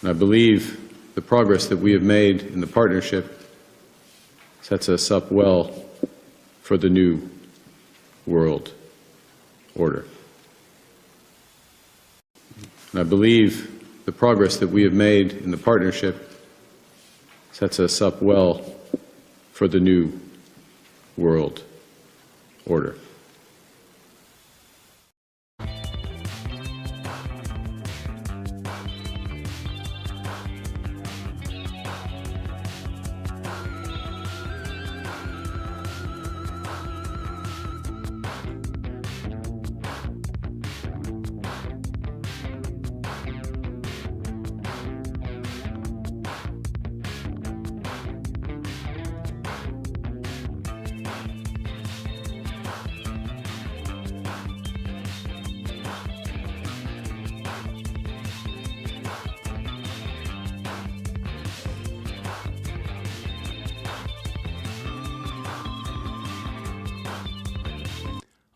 And I believe the progress that we have made in the partnership sets us up well for the new world order. And I believe the progress that we have made in the partnership sets us up well for the new world order.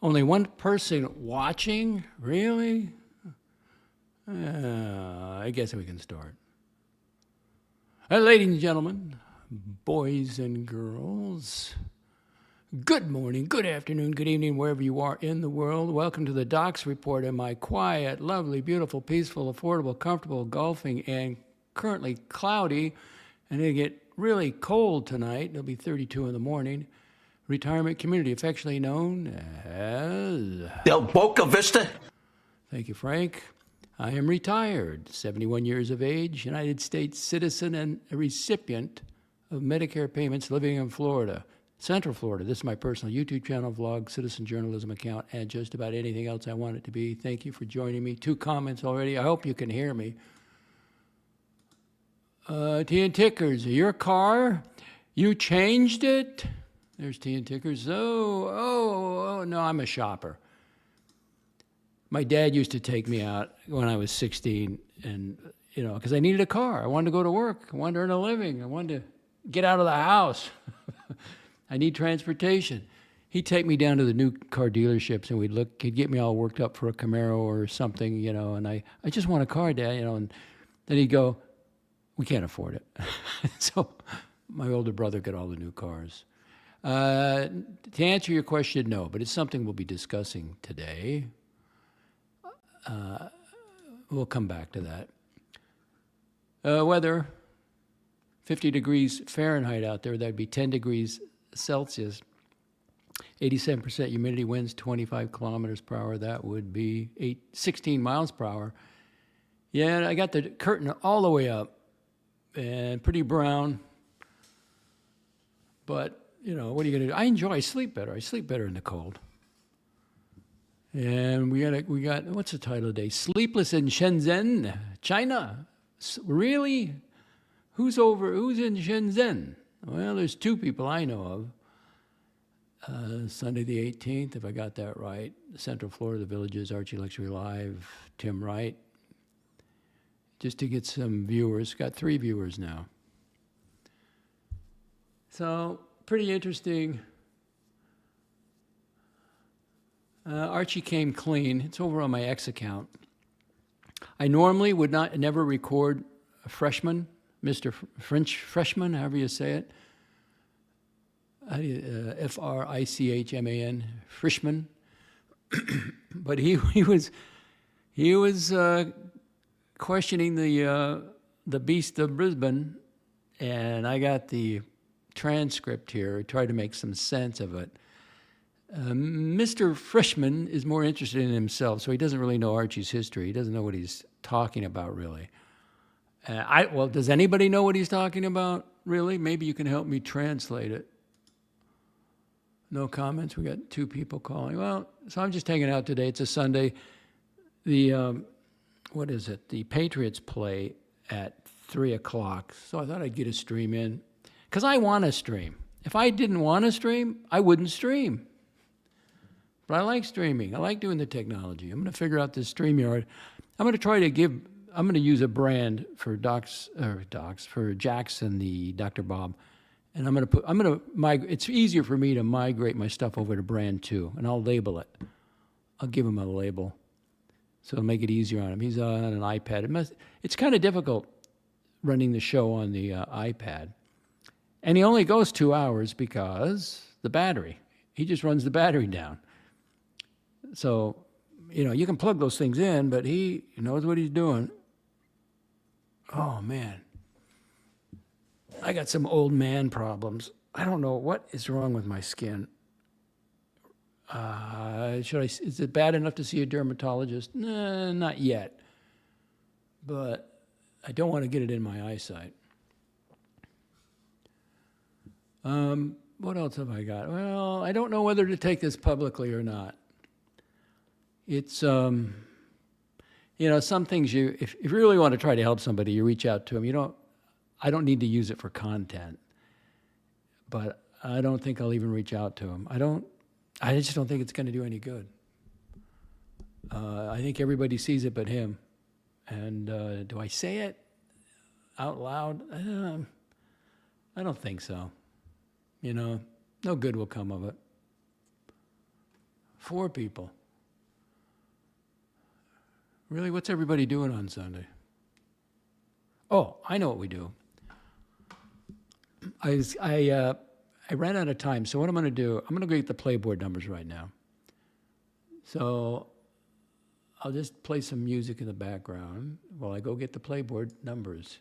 Only one person watching? Really? I guess we can start. Ladies and gentlemen, boys and girls, good morning, good afternoon, good evening, wherever you are in the world. Welcome to the Docs Report in my quiet, lovely, beautiful, peaceful, affordable, comfortable, golfing, and currently cloudy, and it'll get really cold tonight. It'll be 32 in the morning. Retirement community, affectionately known as Del Boca Vista. Thank you, Frank. I am retired, 71 years of age, United States citizen, and a recipient of Medicare payments living in Florida, Central Florida. This is my personal YouTube channel, vlog, citizen journalism account, and just about anything else I want it to be. Thank you for joining me. 2 comments already. I hope you can hear me. Tea and Tickers, your car, you changed it? There's Tea and Tickers. Oh, no, I'm a shopper. My dad used to take me out when I was 16, and, because I needed a car. I wanted to go to work. I wanted to earn a living. I wanted to get out of the house. I need transportation. He'd take me down to the new car dealerships, and he'd get me all worked up for a Camaro or something, and I just want a car, Dad, and then he'd go, we can't afford it. So my older brother got all the new cars. To answer your question, no, but it's something we'll be discussing today. We'll come back to that. Weather, 50 degrees Fahrenheit out there. That'd be 10 degrees Celsius. 87% humidity, winds 25 kilometers per hour. That would be 16 miles per hour. Yeah, I got the curtain all the way up and pretty brown, but what are you going to do? I sleep better. I sleep better in the cold. And we got what's the title today? Sleepless in Shenzhen, China. Really? Who's in Shenzhen? Well, there's 2 people I know of. Sunday the 18th, if I got that right. Central Florida, the Villages, Archie Luxury Live, Tim Wright. Just to get some viewers. Got 3 viewers now. So, pretty interesting. Archie came clean. It's over on my X account. I normally would never record a freshman, Mr. French freshman, however you say it. Frichman, freshman. But he was questioning the Beast of Brisbane, and I got the transcript here. I tried to make some sense of it. Mr. Frischman is more interested in himself, so he doesn't really know Archie's history. He doesn't know what he's talking about, really. Well, does anybody know what he's talking about, really? Maybe you can help me translate it. No comments. We got 2 people calling. Well, so I'm just hanging out today. It's a Sunday. The The Patriots play at 3 o'clock, so I thought I'd get a stream in. Because I want to stream. If I didn't want to stream, I wouldn't stream. But I like streaming. I like doing the technology. I'm going to figure out this StreamYard. I'm going to use a brand for for Jax and the Dr. Bob. And it's easier for me to migrate my stuff over to brand 2, and I'll label it. I'll give him a label. So it'll make it easier on him. He's on an iPad. It's kind of difficult running the show on the iPad. And he only goes 2 hours because the battery. He just runs the battery down. So, you can plug those things in, but he knows what he's doing. Oh, man. I got some old man problems. I don't know what is wrong with my skin. Is it bad enough to see a dermatologist? Nah, not yet. But I don't want to get it in my eyesight. What else have I got? Well, I don't know whether to take this publicly or not. It's, some things if you really want to try to help somebody, you reach out to them. I don't need to use it for content, but I don't think I'll even reach out to them. I just don't think it's going to do any good. I think everybody sees it but him. And do I say it out loud? I don't think so. No good will come of it. 4 people. Really, what's everybody doing on Sunday? Oh, I know what we do. I ran out of time, so what I'm going to do, I'm going to go get the playboard numbers right now. So I'll just play some music in the background while I go get the playboard numbers.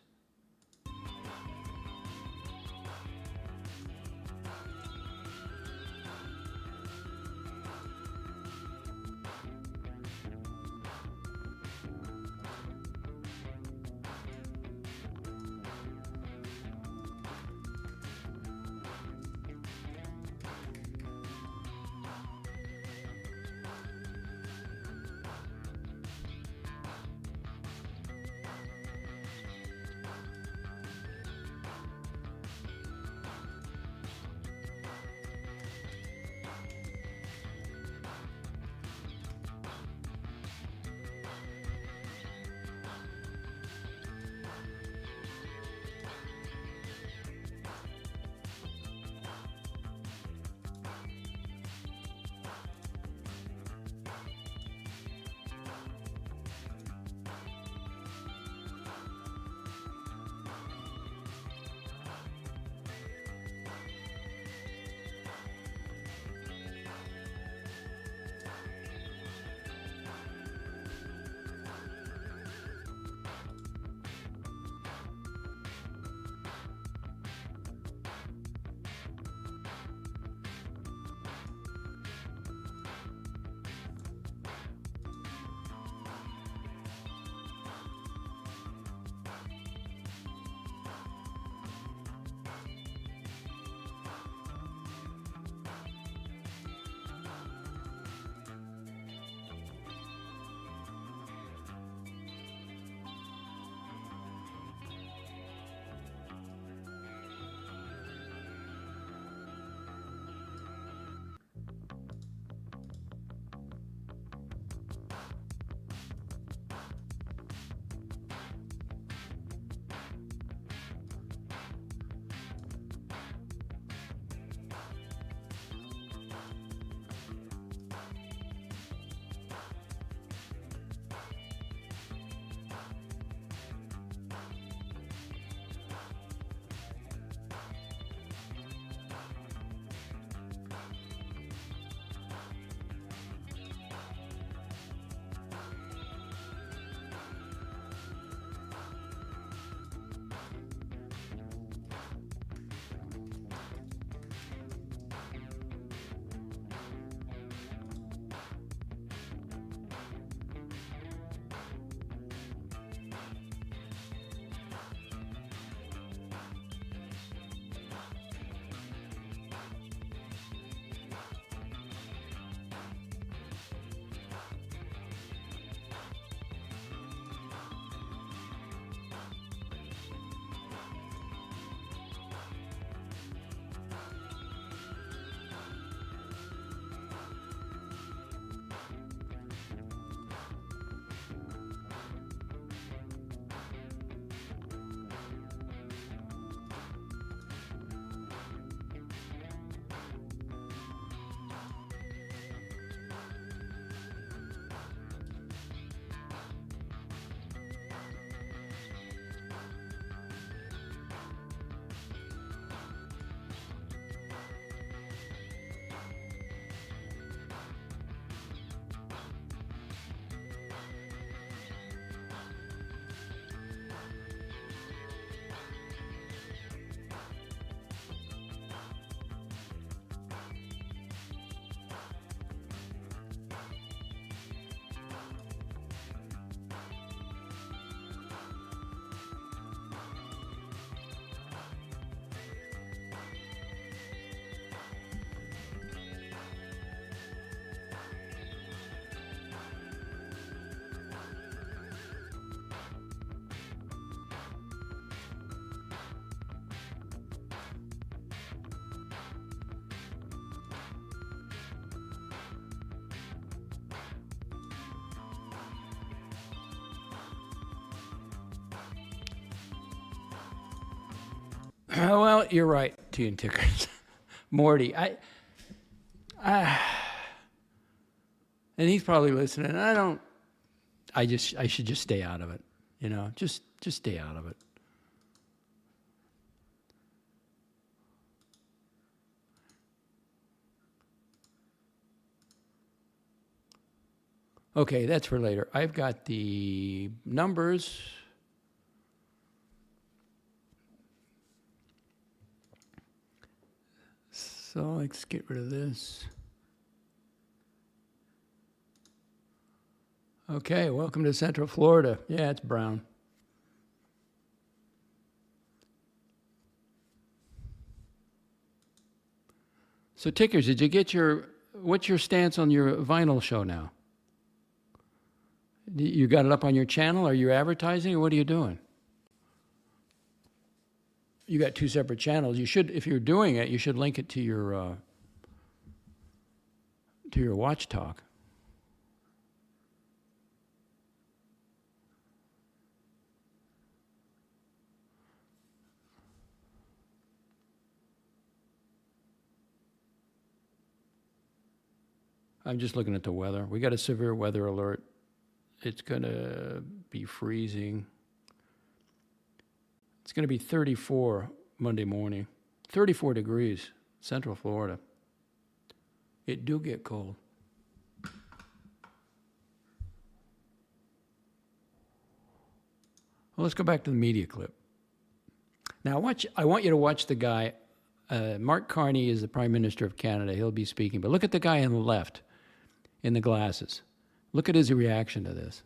Well, you're right, tea and tickers. Morty, and he's probably listening. I should just stay out of it. Just stay out of it. Okay, that's for later. I've got the numbers. So let's get rid of this. Okay, welcome to Central Florida. Yeah, it's brown. So Tickers, did you get what's your stance on your vinyl show now? You got it up on your channel? Are you advertising or what are you doing? You got two separate channels. You should, if you're doing it, you should link it to your Watch Talk. I'm just looking at the weather. We got a severe weather alert. It's going to be freezing. It's going to be 34 Monday morning. 34 degrees, Central Florida. It do get cold. Well, let's go back to the media clip. Now, I want you to watch the guy. Mark Carney is the Prime Minister of Canada. He'll be speaking. But look at the guy on the left in the glasses. Look at his reaction to this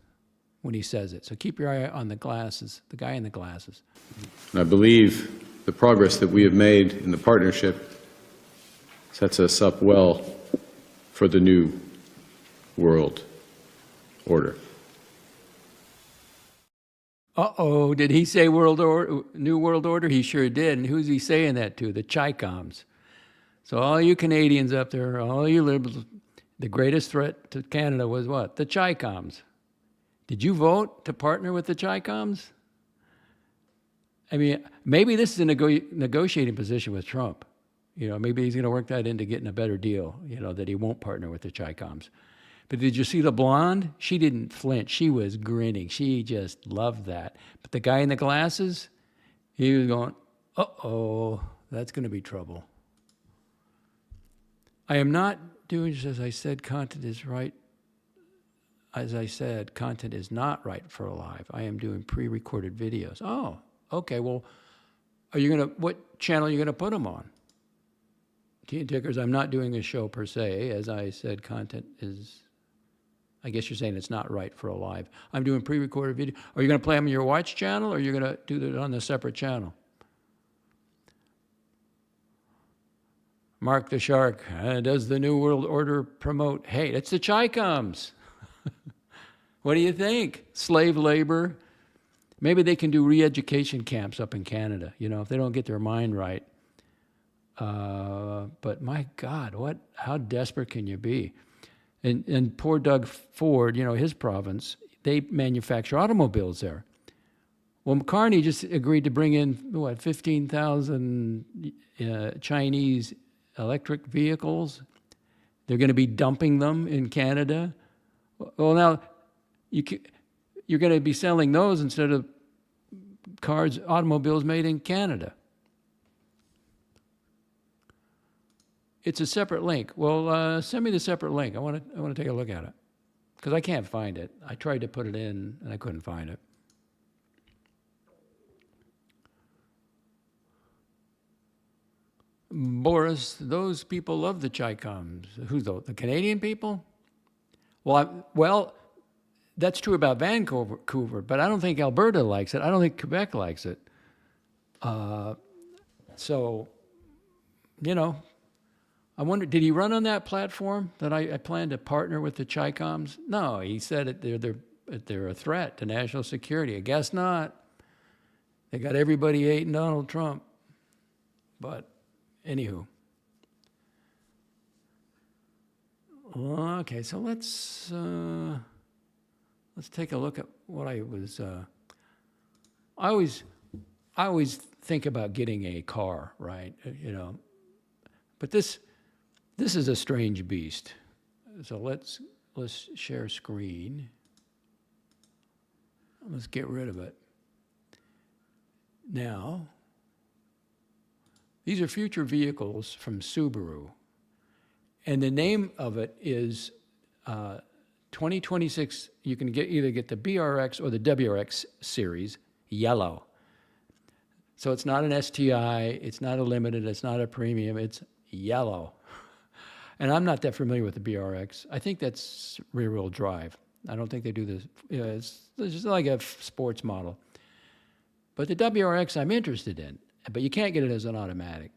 when he says it. So keep your eye on the glasses, the guy in the glasses. And I believe the progress that we have made in the partnership sets us up well for the new world order. Uh-oh, did he say New World Order? He sure did. And who's he saying that to? The Chi-Coms. So all you Canadians up there, all you liberals, the greatest threat to Canada was what? The Chi-Coms. Did you vote to partner with the Chi-Coms? I mean, maybe this is a negotiating position with Trump. Maybe he's going to work that into getting a better deal, that he won't partner with the Chi-Coms. But did you see the blonde? She didn't flinch. She was grinning. She just loved that. But the guy in the glasses, he was going, uh-oh, that's going to be trouble. I am not doing, as I said, content is right. As I said, content is not right for a live. I am doing pre-recorded videos. Oh, okay. Well, what channel are you going to put them on? Tea and Tickers, I'm not doing a show per se. As I said, content is, I guess you're saying it's not right for a live. I'm doing pre-recorded video. Are you going to play them on your Watch channel or are you going to do it on a separate channel? Mark the Shark, does the New World Order promote hate? It's the Chi-Coms. What do you think? Slave labor? Maybe they can do re-education camps up in Canada, if they don't get their mind right. But my God, how desperate can you be? And poor Doug Ford, his province, they manufacture automobiles there. Well, Carney just agreed to bring in, 15,000 Chinese electric vehicles. They're going to be dumping them in Canada. Well, now, you're going to be selling those instead of automobiles made in Canada. It's a separate link. Well, send me the separate link. I want to take a look at it because I can't find it. I tried to put it in and I couldn't find it. Boris, those people love the Chi-Coms. Who's those? The Canadian people? Well, that's true about Vancouver, but I don't think Alberta likes it. I don't think Quebec likes it. So, I wonder, did he run on that platform that I plan to partner with the Chi-Coms? No, he said they're a threat to national security. I guess not. They got everybody hating Donald Trump. But anywho. Okay, so let's take a look at what I was. I always I always think about getting a car, right? But this is a strange beast. So let's share screen. Let's get rid of it. Now, these are future vehicles from Subaru. And the name of it is 2026. You can either get the BRX or the WRX series, yellow. So it's not an STI, it's not a limited, it's not a premium, it's yellow. And I'm not that familiar with the BRX. I think that's rear-wheel drive. I don't think they do this. It's just like a sports model. But the WRX I'm interested in, but you can't get it as an automatic.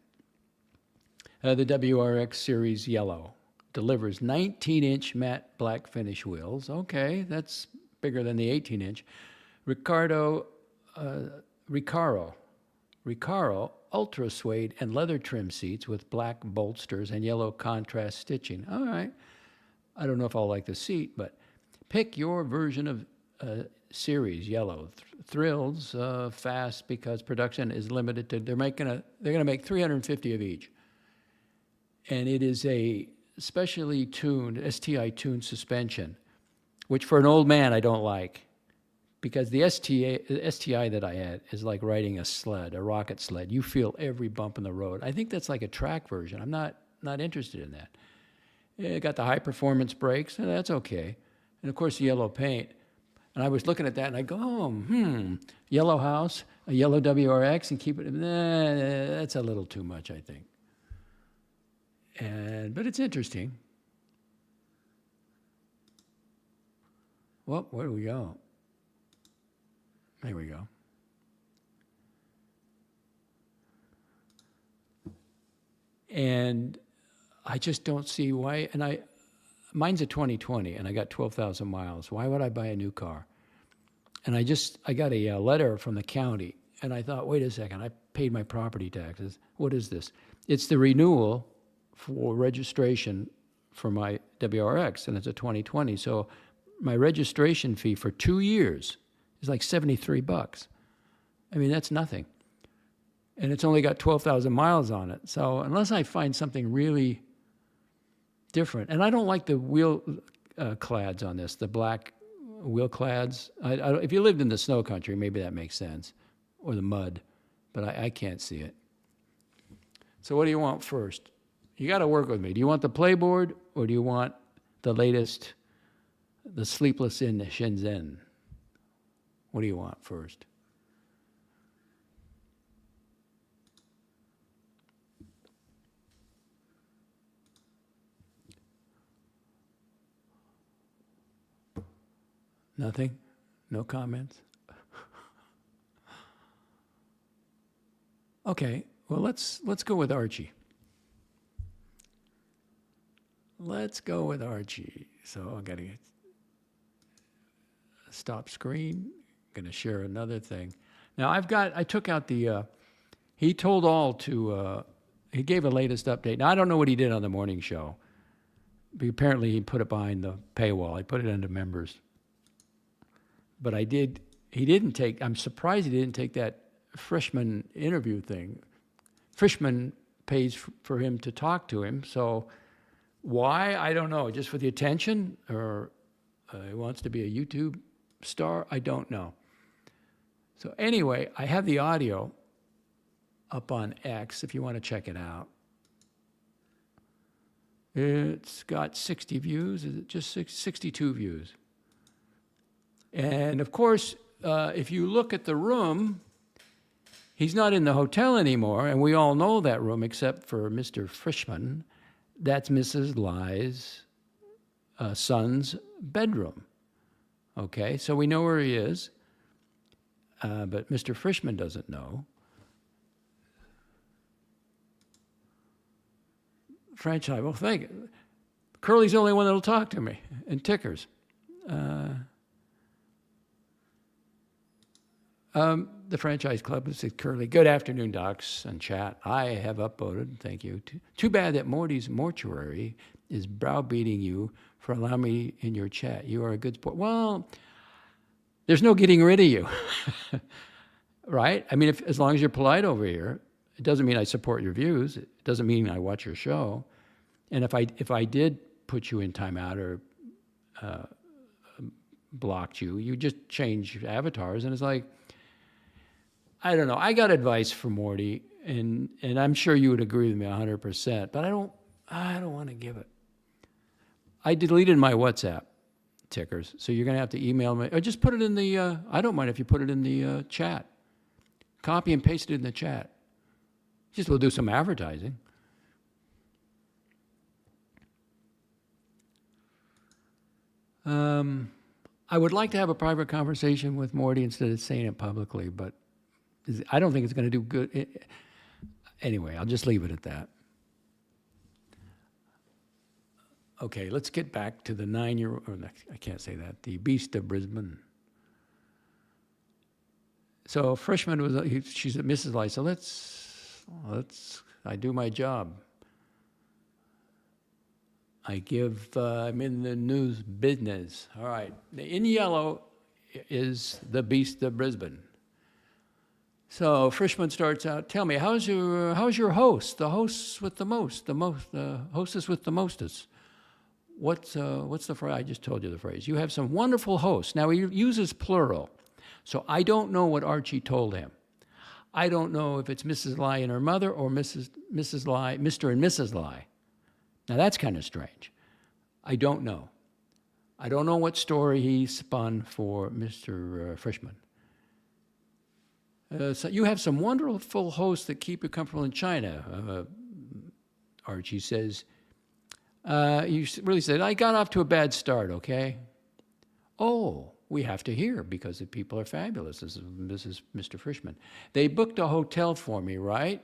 The WRX Series Yellow delivers 19-inch matte black finish wheels. Okay, that's bigger than the 18-inch. Recaro ultra suede and leather trim seats with black bolsters and yellow contrast stitching. All right. I don't know if I'll like the seat, but pick your version of series yellow. Thrills fast because production is limited to they're going to make 350 of each. And it is a specially tuned, STI tuned suspension, which for an old man I don't like. Because the STI that I had is like riding a sled, a rocket sled. You feel every bump in the road. I think that's like a track version. I'm not interested in that. It got the high performance brakes, and that's okay. And of course the yellow paint. And I was looking at that and I go, yellow house, a yellow WRX, and keep it. That's a little too much, I think. But it's interesting. Well, where do we go? There we go. And I just don't see why, mine's a 2020 and I got 12,000 miles. Why would I buy a new car? And I got a letter from the county and I thought, wait a second, I paid my property taxes. What is this? It's the renewal for registration for my WRX and it's a 2020. So my registration fee for 2 years is like $73. I mean, that's nothing. And it's only got 12,000 miles on it. So unless I find something really different, and I don't like the wheel clads on this, the black wheel clads. If you lived in the snow country, maybe that makes sense, or the mud, but I can't see it. So what do you want first? You got to work with me. Do you want the playboard, or do you want the latest, the Sleepless in SHENZHEN? What do you want first? Nothing? No comments? Okay, well, let's go with Archie. Let's go with Archie. So I got to stop screen. Going to share another thing. Now I took out the, he told all to, he gave a latest update. Now I don't know what he did on the morning show. But apparently he put it behind the paywall. I put it under members. But he didn't take, I'm surprised he didn't take that Frischman interview thing. Frischman pays for him to talk to him. So why? I don't know. Just for the attention? Or he wants to be a YouTube star? I don't know. So anyway, I have the audio up on X if you want to check it out. It's got 60 views. Is it just 62 views? And of course, if you look at the room, he's not in the hotel anymore, and we all know that room except for Mr. Frischman. That's Mrs. Lai's son's bedroom. Okay, so we know where he is, but Mr. Frischman doesn't know. Franchise, well, thank you. Curly's the only one that'll talk to me, and tickers. The franchise club said, Curly, good afternoon, docs and chat. I have upvoted, thank you. Too bad that Morty's mortuary is browbeating you for allowing me in your chat. You are a good sport. Well, there's no getting rid of you. right? I mean, as long as you're polite over here, it doesn't mean I support your views. It doesn't mean I watch your show. And if I did put you in timeout or blocked you, you just change avatars, and it's like, I don't know. I got advice from Morty, and I'm sure you would agree with me 100%, but I don't want to give it. I deleted my WhatsApp tickers, so you're going to have to email me, or just put it in the, I don't mind if you put it in the chat. Copy and paste it in the chat. Just we'll do some advertising. I would like to have a private conversation with Morty instead of saying it publicly, but I don't think it's going to do good. Anyway, I'll just leave it at that. Okay, let's get back to the 9-year-old, or I can't say that, the Beast of Brisbane. So Freshman she said, Mrs. Lai, so I do my job. I'm in the news business. All right, in yellow is the Beast of Brisbane. So Frischman starts out, tell me, how's your host? The host with the most, the hostess with the mostest. What's the phrase? I just told you the phrase. You have some wonderful hosts. Now he uses plural. So I don't know what Archie told him. I don't know if it's Mrs. Lai and her mother or Mrs. Lai, Mr. and Mrs. Lai. Now that's kind of strange. I don't know. I don't know what story he spun for Mr. Frischman. So you have some wonderful hosts that keep you comfortable in China, Archie says. You really said, I got off to a bad start, okay? Oh, we have to hear because the people are fabulous. This is Mr. Frischman. They booked a hotel for me, right?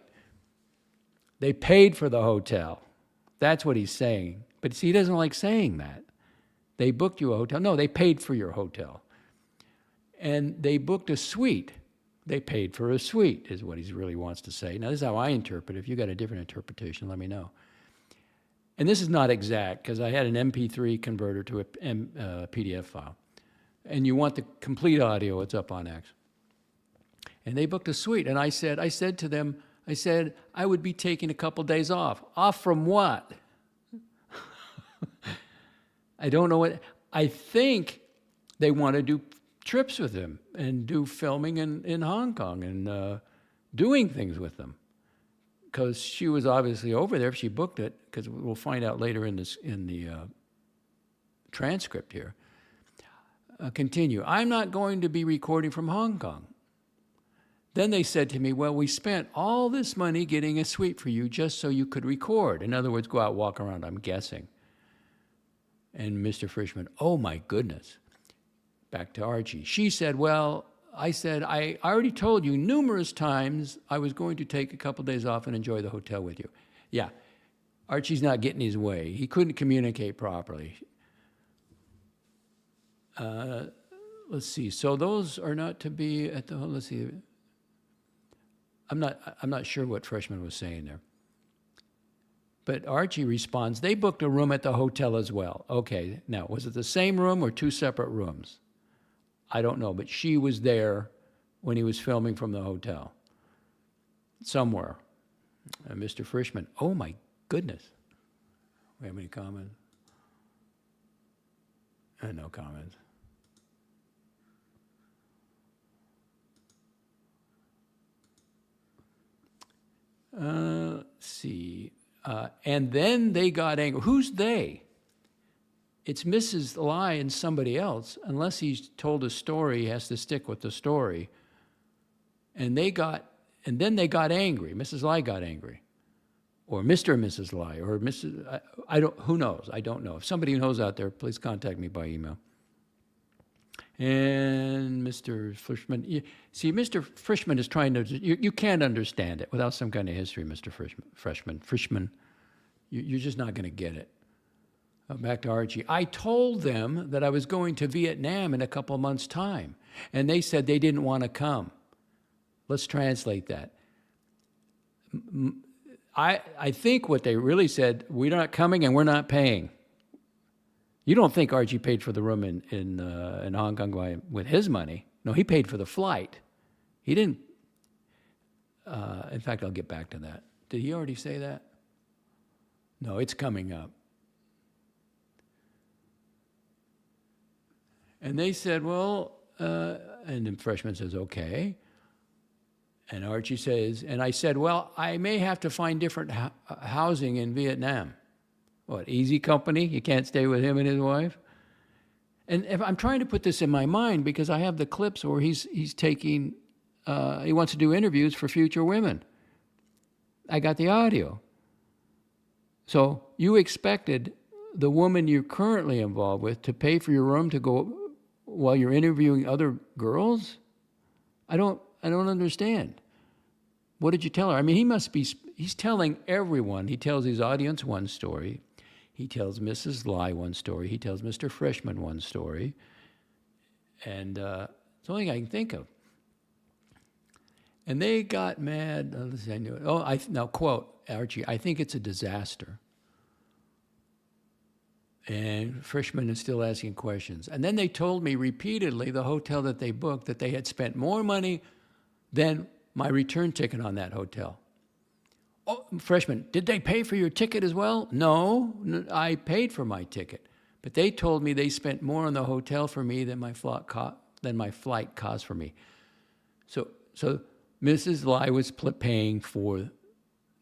They paid for the hotel. That's what he's saying. But see, he doesn't like saying that. They booked you a hotel. No, they paid for your hotel. And they booked a suite. They paid for a suite, is what he really wants to say. Now, this is how I interpret it. If you got a different interpretation, let me know. And this is not exact, because I had an MP3 converter to a PDF file. And you want the complete audio, it's up on X. And they booked a suite. And I said to them, I would be taking a couple days off. Off from what? I don't know what. I think they want to do trips with him and do filming in Hong Kong and doing things with them. Because she was obviously over there if she booked it, because we'll find out later in the transcript here. Continue. I'm not going to be recording from Hong Kong. Then they said to me, well, we spent all this money getting a suite for you just so you could record. In other words, go out, walk around, I'm guessing. And Mr. Frischman, oh my goodness. Back to Archie. She said, well, I already told you numerous times I was going to take a couple days off and enjoy the hotel with you. Yeah, Archie's not getting his way. He couldn't communicate properly. Let's see. So those are not to be at the, let's see. I'm not sure what Freshman was saying there. But Archie responds, they booked a room at the hotel as well. Okay, now, was it the same room or two separate rooms? I don't know, but she was there when he was filming from the hotel. Somewhere. Mr. Frischman, oh my goodness. We have any comments? No comments. Let's see. And then they got angry. Who's they? It's Mrs. Lai and somebody else. Unless he's told a story, he has to stick with the story. And then they got angry. Mrs. Lai got angry. Or Mr. and Mrs. Lai, or Mrs. Who knows? I don't know. If somebody knows out there, please contact me by email. And Mr. Frischman, see, Mr. Frischman is trying to, you can't understand it without some kind of history, Mr. Frischman. You're just not going to get it. Back to Archie. I told them that I was going to Vietnam in a couple of months' time, and they said they didn't want to come. Let's translate that. I think what they really said, we're not coming and we're not paying. You don't think Archie paid for the room in Hong Kong with his money? No, he paid for the flight. He didn't In fact, I'll get back to that. Did he already say that? No, it's coming up. And they said, well, and the freshman says, okay. And Archie says, and I said, well, I may have to find different housing in Vietnam. What, easy company? You can't stay with him and his wife? And if I'm trying to put this in my mind because I have the clips where he's taking, he wants to do interviews for future women. I got the audio. So you expected the woman you're currently involved with to pay for your room to go while you're interviewing other girls? I don't understand. What did you tell her? I mean, he's telling everyone. He tells his audience one story. He tells Mrs. Lai one story. He tells Mr. Freshman one story. And it's the only thing I can think of. And they got mad. Let's see, I knew it. Now, quote, Archie, I think it's a disaster. And Freshman is still asking questions. And then they told me repeatedly, the hotel that they booked, that they had spent more money than my return ticket on that hotel. Oh, Freshman, did they pay for your ticket as well? No, I paid for my ticket. But they told me they spent more on the hotel for me than my flight cost for me. So Mrs. Lai was paying for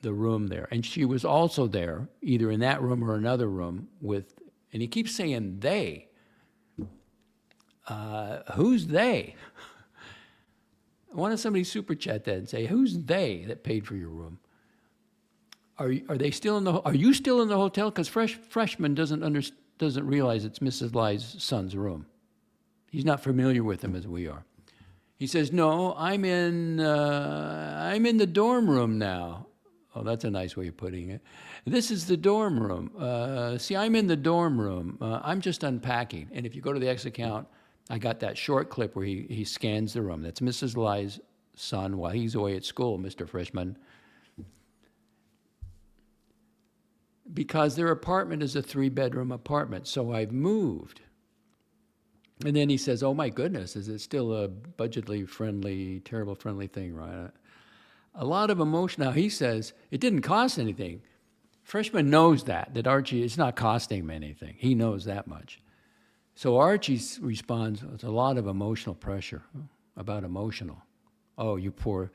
the room there. And she was also there, either in that room or another room with, and he keeps saying they. Who's they? Why don't somebody super chat that and say, who's they that paid for your room? Are they still in the? Are you still in the hotel? Because Freshman doesn't realize it's Mrs. Lai's son's room. He's not familiar with them as we are. He says, "No, I'm in the dorm room now." Oh, that's a nice way of putting it. This is the dorm room. See, I'm in the dorm room. I'm just unpacking. And if you go to the X account, I got that short clip where he scans the room. That's Mrs. Lai's son while he's away at school, Mr. Freshman. Because their apartment is a 3-bedroom apartment, so I've moved. And then he says, oh my goodness, is it still a budgetly friendly, terrible friendly thing, right? A lot of emotion. Now he says, it didn't cost anything. Freshman knows that Archie, it's not costing him anything. He knows that much. So Archie responds, it's a lot of emotional pressure. About emotional. Oh, you poor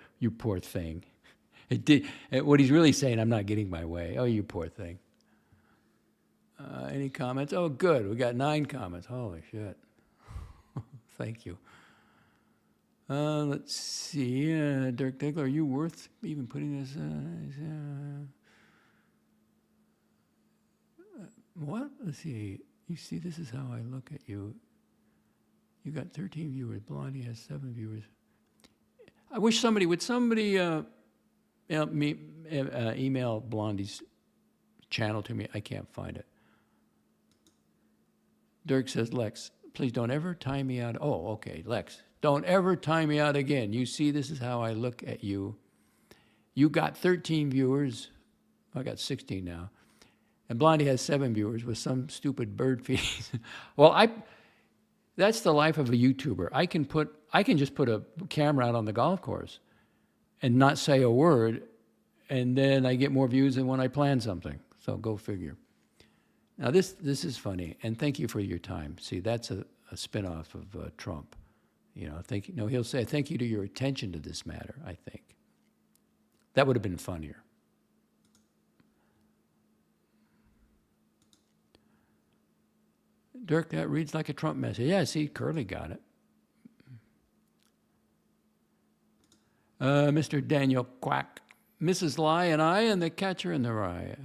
thing. What he's really saying, I'm not getting my way. Oh, you poor thing. Any comments? Oh, good. We got 9 comments. Holy shit. Thank you. Let's see. Dirk Diggler, are you worth even putting this? What? Let's see. You see, this is how I look at you. You got 13 viewers. Blondie has 7 viewers. I wish somebody email Blondie's channel to me. I can't find it. Dirk says, Lex, please don't ever time me out. Oh, okay, Lex. Don't ever time me out again. You see, this is how I look at you. You got 13 viewers. I got 16 now. And Blondie has 7 viewers with some stupid bird feed. Well, that's the life of a YouTuber. I can just put a camera out on the golf course and not say a word, and then I get more views than when I plan something. So go figure. Now this is funny, and thank you for your time. See, that's a spinoff of Trump. You know, he'll say thank you to your attention to this matter. I think that would have been funnier. Dirk, that reads like a Trump message. Yeah, see, Curly got it. Mr. Daniel Quack, Mrs. Lai and I, and the catcher in the rye.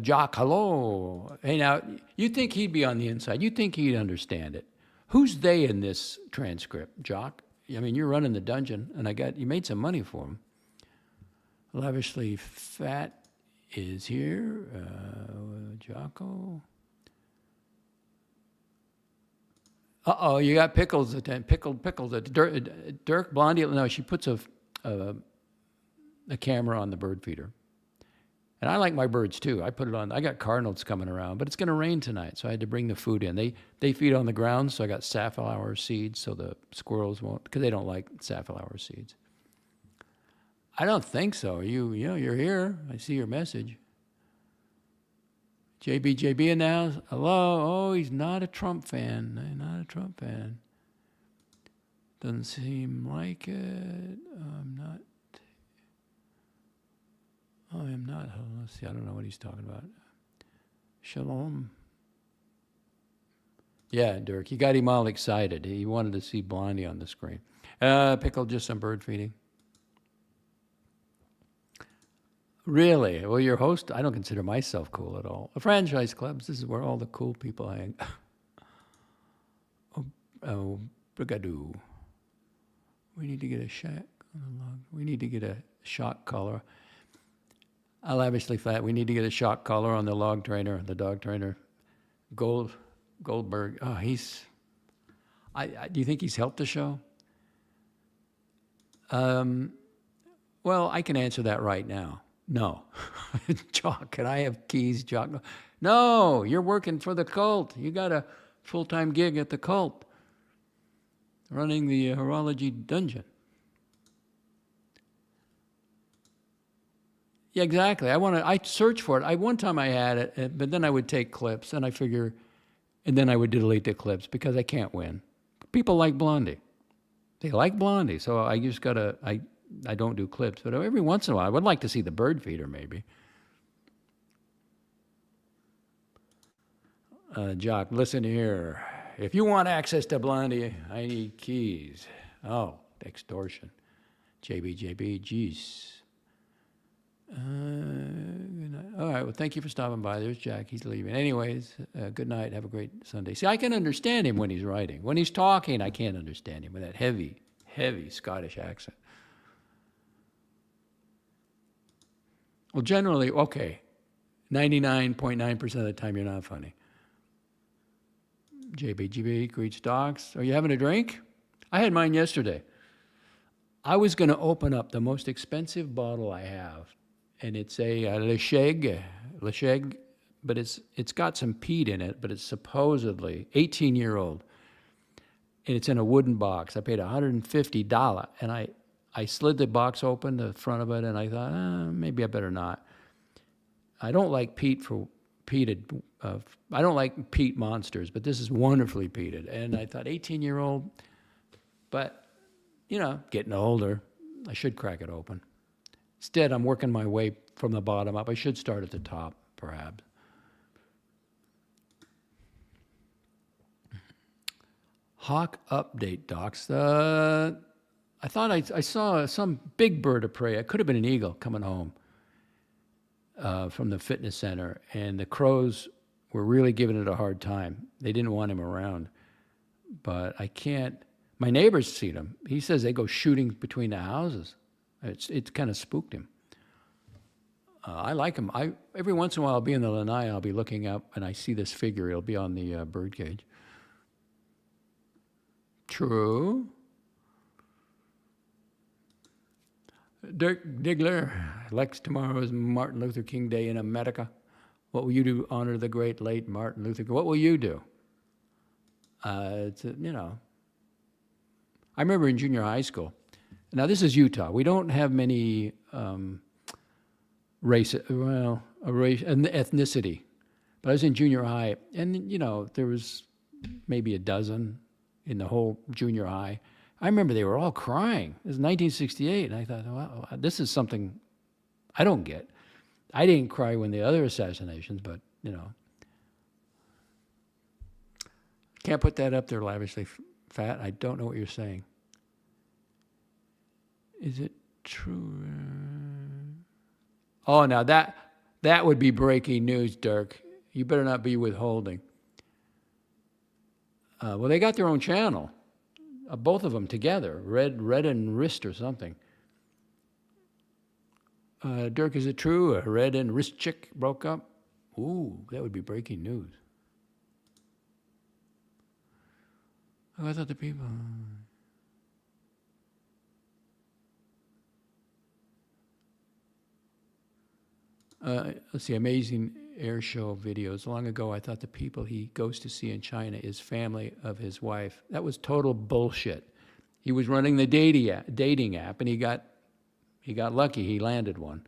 Jock, hello. Hey, now, you'd think he'd be on the inside. You'd think he'd understand it. Who's they in this transcript, Jock? I mean, you're running the dungeon, and you made some money for him. Lavishly Fat is here. Jocko. Uh-oh, you got Pickles at Pickles at Dirk Blondie. No, she puts a camera on the bird feeder. And I like my birds too. I put it on. I got cardinals coming around, but it's going to rain tonight, so I had to bring the food in. They feed on the ground, so I got safflower seeds so the squirrels won't, because they don't like safflower seeds. I don't think so. You're here. I see your message. JB announced, hello. Oh, he's not a Trump fan. Not a Trump fan. Doesn't seem like it. I'm not. Oh, I'm not. Let's see. I don't know what he's talking about. Shalom. Yeah, Dirk, you got him all excited. He wanted to see Blondie on the screen. Pickle, just some bird feeding. Really? Well, your host, I don't consider myself cool at all. The franchise clubs, this is where all the cool people hang. Oh, Brigadoo. We need to get a shack on the log. We need to get a shock collar. Lavishly flat. We need to get a shock collar on the log trainer, the dog trainer. Goldberg. Oh, he's. Do you think he's helped the show? Well, I can answer that right now. No. Jock, can I have keys, Jock? No, you're working for the cult. You got a full-time gig at the cult, running the horology dungeon. Yeah, exactly. I search for it. One time I had it, but then I would take clips, and and then I would delete the clips because I can't win. People like Blondie. They like Blondie, so I just I don't do clips, but every once in a while, I would like to see the bird feeder, maybe. Jock, listen here. If you want access to Blondie, I need keys. Oh, extortion. JB, jeez. All right, well, thank you for stopping by. There's Jack. He's leaving. Anyways, good night. Have a great Sunday. See, I can understand him when he's writing. When he's talking, I can't understand him with that heavy Scottish accent. Well, generally, okay, 99.9% of the time you're not funny. JBGB, greets docs. Are you having a drink? I had mine yesterday. I was going to open up the most expensive bottle I have, and it's a Lecheg, but it's got some peat in it, but it's supposedly 18-year-old, and it's in a wooden box. I paid $150, and I slid the box open, the front of it, and I thought, maybe I better not. I don't like I don't like peat monsters, but this is wonderfully peated. And I thought, 18-year-old, but, getting older, I should crack it open. Instead, I'm working my way from the bottom up. I should start at the top, perhaps. Hawk update, docs. I thought I saw some big bird of prey. It could have been an eagle coming home from the fitness center, and the crows were really giving it a hard time. They didn't want him around, but I can't. My neighbor's seen him. He says they go shooting between the houses. It kind of spooked him. I like him. Every once in a while, I'll be in the lanai. I'll be looking up, and I see this figure. It'll be on the bird cage. True. Dirk Diggler, Lex, tomorrow is Martin Luther King Day in America. What will you do to honor the great late Martin Luther King? What will you do? I remember in junior high school. Now, this is Utah. We don't have many ethnicity. But I was in junior high, and, there was maybe a dozen in the whole junior high. I remember they were all crying. It was 1968, and I thought, wow, this is something I don't get. I didn't cry when the other assassinations, but, Can't put that up there, lavishly fat. I don't know what you're saying. Is it true? Oh, now that would be breaking news, Dirk. You better not be withholding. Well, they got their own channel. Both of them together, Red and Wrist or something. Dirk, is it true? A Red and Wrist chick broke up? Ooh, that would be breaking news. Oh, I thought the people... let's see, amazing air show videos. Long ago, I thought the people he goes to see in China is family of his wife. That was total bullshit. He was running the dating app, and he He got lucky. He landed one.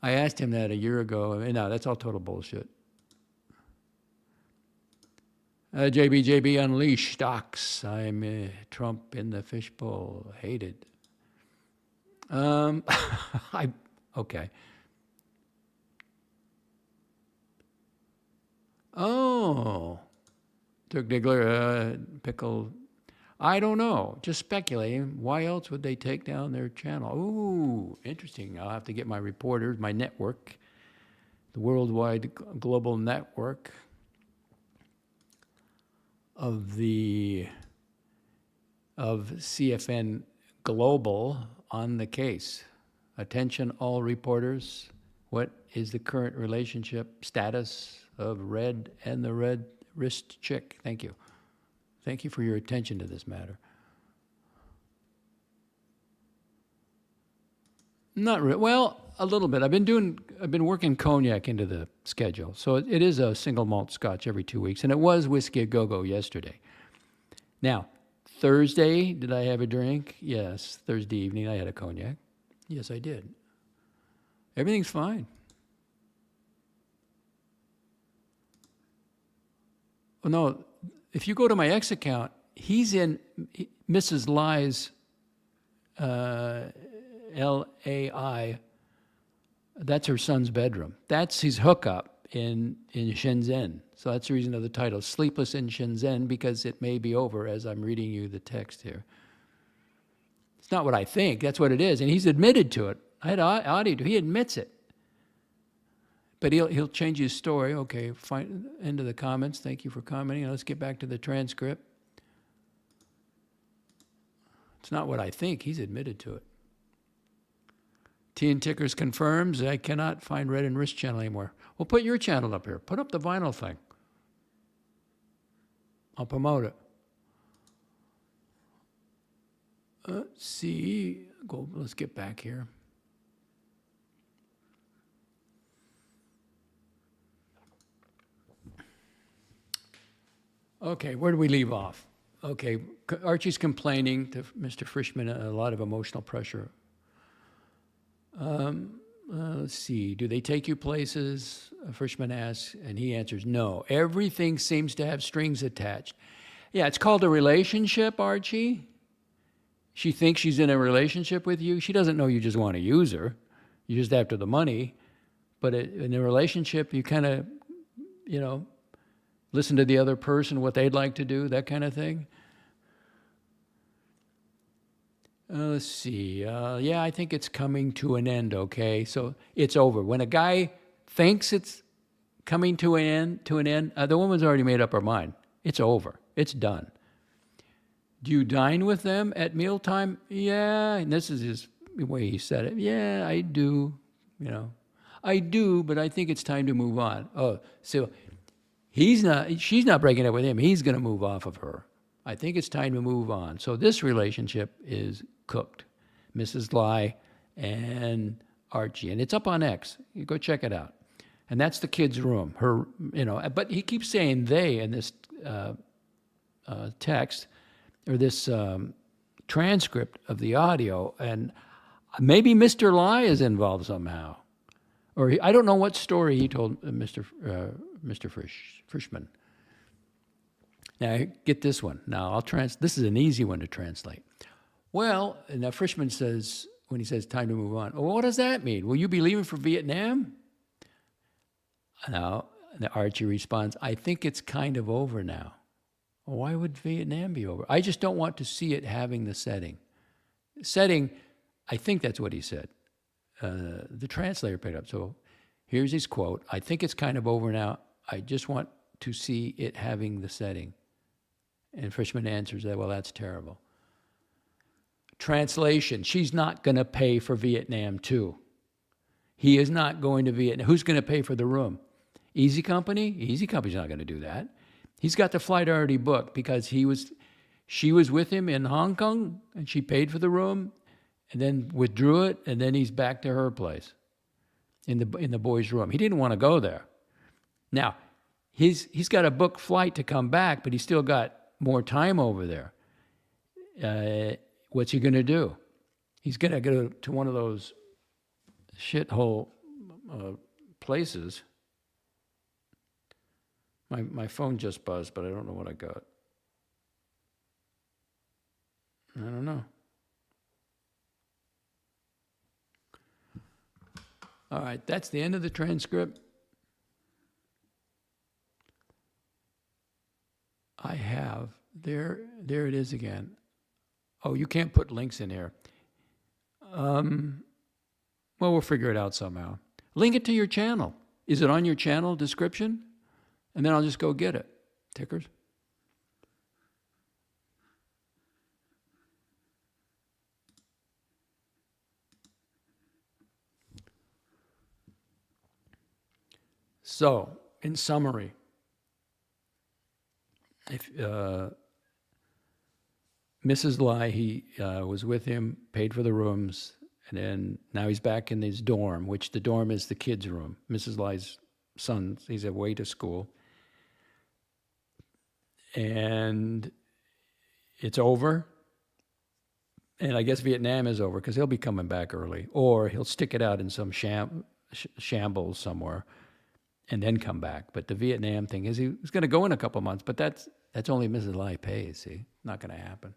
I asked him that a year ago. No, that's all total bullshit. JB unleash stocks. I'm Trump in the fishbowl. Hated. Okay. Oh, Dirk Diggler, pickle. I don't know. Just speculating. Why else would they take down their channel? Ooh, interesting. I'll have to get my reporters, my network, the worldwide global network of CFN Global on the case. Attention, all reporters. What is the current relationship status of Red and the red wrist chick? Thank you. Thank you for your attention to this matter. Not really. Well, a little bit. I've been working cognac into the schedule. So it is a single malt scotch every 2 weeks, and it was whiskey a go-go yesterday. Now, Thursday, did I have a drink? Yes. Thursday evening, I had a cognac. Yes, I did. Everything's fine. Oh, no, if you go to my ex account, he's in Mrs. Lai's LAI. That's her son's bedroom. That's his hookup in Shenzhen. So that's the reason of the title, Sleepless in Shenzhen, because it may be over as I'm reading you the text here. It's not what I think. That's what it is. And he's admitted to it. I had audio. He admits it. But he'll change his story. Okay, end of the comments. Thank you for commenting. Let's get back to the transcript. It's not what I think. He's admitted to it. T and Tickers confirms I cannot find Red and Wrist channel anymore. Well, put your channel up here. Put up the vinyl thing. I'll promote it. Let's see. Let's get back here. Okay, where do we leave off? Okay, Archie's complaining to Mr. Frischman, a lot of emotional pressure. Let's see, do they take you places? Frischman asks, and he answers, no. Everything seems to have strings attached. Yeah, it's called a relationship, Archie. She thinks she's in a relationship with you. She doesn't know you just want to use her. You're just after the money. But in a relationship, you kind of, listen to the other person, what they'd like to do, that kind of thing. Let's see. Yeah, I think it's coming to an end, okay? So it's over. When a guy thinks it's coming to an end, the woman's already made up her mind. It's over. It's done. Do you dine with them at mealtime? Yeah, and this is the way he said it. Yeah, I do, I do, but I think it's time to move on. Oh, so she's not breaking up with him. He's going to move off of her. I think it's time to move on. So this relationship is cooked. Mrs. Lai and Archie. And it's up on X. You go check it out. And that's the kid's room. Her, but he keeps saying they in this text or this transcript of the audio. And maybe Mr. Lai is involved somehow. Or I don't know what story he told Mr. Frischman. Now, get this one. Now, this is an easy one to translate. Well, now Frischman says, when he says time to move on, well, what does that mean? Will you be leaving for Vietnam? Now, Archie responds, I think it's kind of over now. Well, why would Vietnam be over? I just don't want to see it having the setting. Setting, I think that's what he said. The translator picked up. So here's his quote. I think it's kind of over now. I just want to see it having the setting. And Frischman answers that, well, that's terrible. Translation, she's not going to pay for Vietnam too. He is not going to Vietnam. Who's going to pay for the room? Easy Company? Easy Company's not going to do that. He's got the flight already booked because she was with him in Hong Kong and she paid for the room and then withdrew it, and then he's back to her place in the boys' room. He didn't want to go there. Now, he's got a booked flight to come back, but he's still got more time over there. What's he going to do? He's going to go to one of those shithole places. My phone just buzzed, but I don't know what I got. I don't know. All right, that's the end of the transcript. I have, there it is again. Oh, you can't put links in here. Well, we'll figure it out somehow. Link it to your channel. Is it on your channel description? And then I'll just go get it. Tickers. So, in summary, if Mrs. Lai, he was with him, paid for the rooms, and then now he's back in his dorm, which the dorm is the kids' room. Mrs. Lai's son, he's away to school. And it's over. And I guess Vietnam is over because he'll be coming back early. Or he'll stick it out in some shambles somewhere and then come back. But the Vietnam thing is he's going to go in a couple months, but that's only Mrs. Lai pays, see? Not going to happen.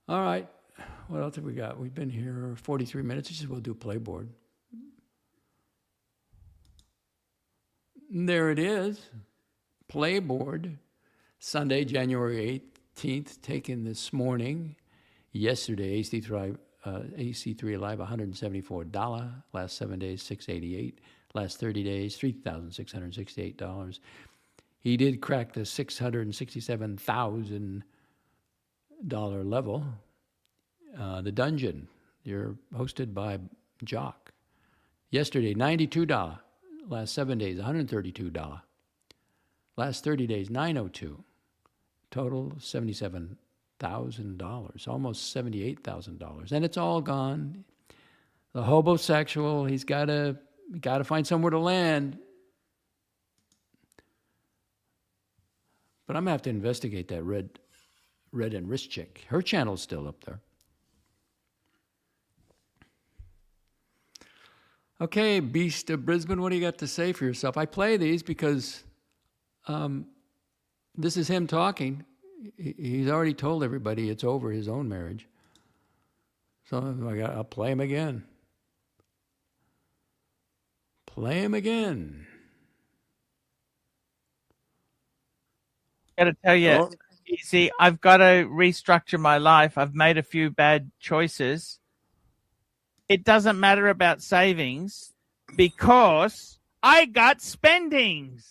All right. What else have we got? We've been here 43 minutes. Just we'll do Playboard. There it is. Playboard. Sunday, January 18th, taken this morning. Yesterday, AC3 Live, $174. Last 7 days, $688. Last 30 days, $3,668. He did crack the $667,000 level. The Dungeon, you're hosted by Jock. Yesterday, $92. Last 7 days, $132. Last 30 days, $902. Total $77,000, almost $78,000, and it's all gone. The hobosexual, he's got to find somewhere to land. But I'm gonna have to investigate that red and wrist chick. Her channel's still up there. Okay, Beast of Brisbane, what do you got to say for yourself? I play these because this is him talking. He's already told everybody it's over, his own marriage. So I'll play him again. Play him again. I got to tell you, see, I've got to restructure my life. I've made a few bad choices. It doesn't matter about savings because I got spendings.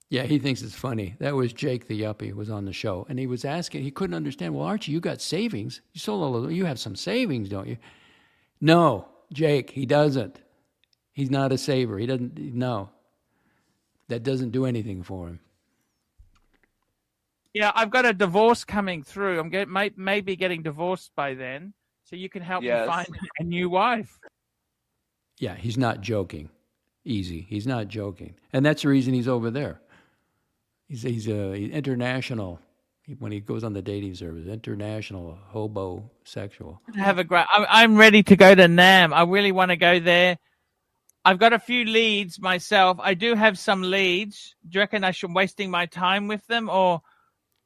Yeah, he thinks it's funny. That was Jake the Yuppie was on the show, and he was asking, he couldn't understand, well, Archie, you got savings. You sold all of, you have some savings, don't you? No, Jake, he doesn't. He's not a saver. He doesn't, no. That doesn't do anything for him. Yeah, I've got a divorce coming through. I'm maybe getting divorced by then, so you can help me find a new wife. Yeah, he's not joking. Easy. He's not joking. And that's the reason he's over there. He's international. When he goes on the dating service, international hobosexual. I'm ready to go to Nam. I really want to go there. I've got a few leads myself. I do have some leads. Do you reckon I should be wasting my time with them, or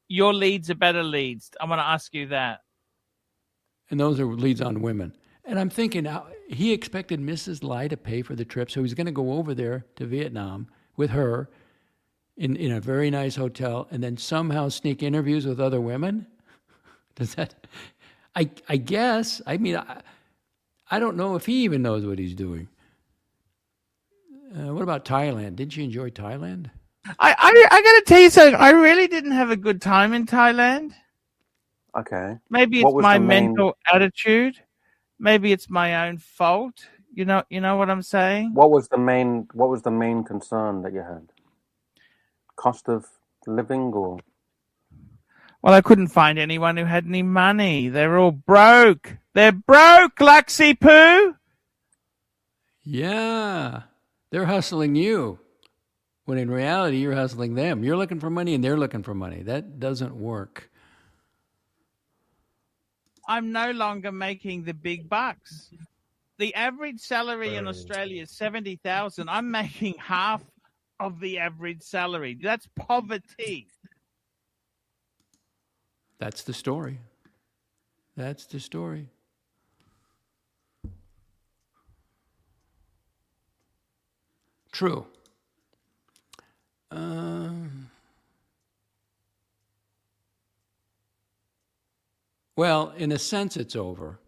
your leads are better leads? I want to ask you that. And those are leads on women. And I'm thinking, he expected Mrs. Lai to pay for the trip, so he's going to go over there to Vietnam with her in a very nice hotel and then somehow sneak interviews with other women? Does that... I guess. I mean, I don't know if he even knows what he's doing. What about Thailand? Didn't you enjoy Thailand? I got to tell you something. I really didn't have a good time in Thailand. Okay. Maybe it's my mental attitude. Maybe it's my own fault. You know what I'm saying? What was the main concern that you had? Cost of living, or? Well, I couldn't find anyone who had any money. They're all broke. They're broke, Luxy Poo. Yeah. They're hustling you. When in reality, you're hustling them. You're looking for money and they're looking for money. That doesn't work. I'm no longer making the big bucks. The average salary in Australia is 70,000. I'm making half of the average salary. That's poverty. That's the story. That's the story. True. Well, in a sense, it's over.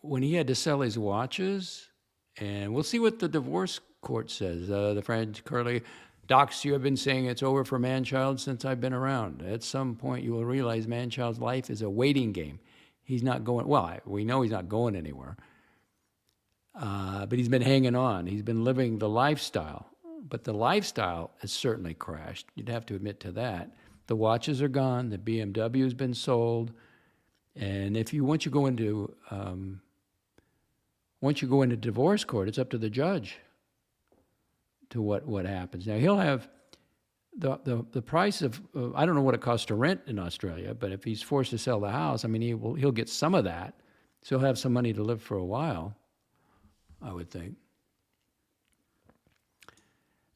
When he had to sell his watches, and we'll see what the divorce court says. The French Curly docs, you have been saying it's over for man-child since I've been around. At some point, you will realize man-child's life is a waiting game. He's not going, well, we know he's not going anywhere. But he's been hanging on. He's been living the lifestyle. But the lifestyle has certainly crashed. You'd have to admit to that. The watches are gone. The BMW has been sold. And once you go into divorce court, it's up to the judge to what happens. Now he'll have the price of I don't know what it costs to rent in Australia, but if he's forced to sell the house, I mean he'll get some of that, so he'll have some money to live for a while, I would think.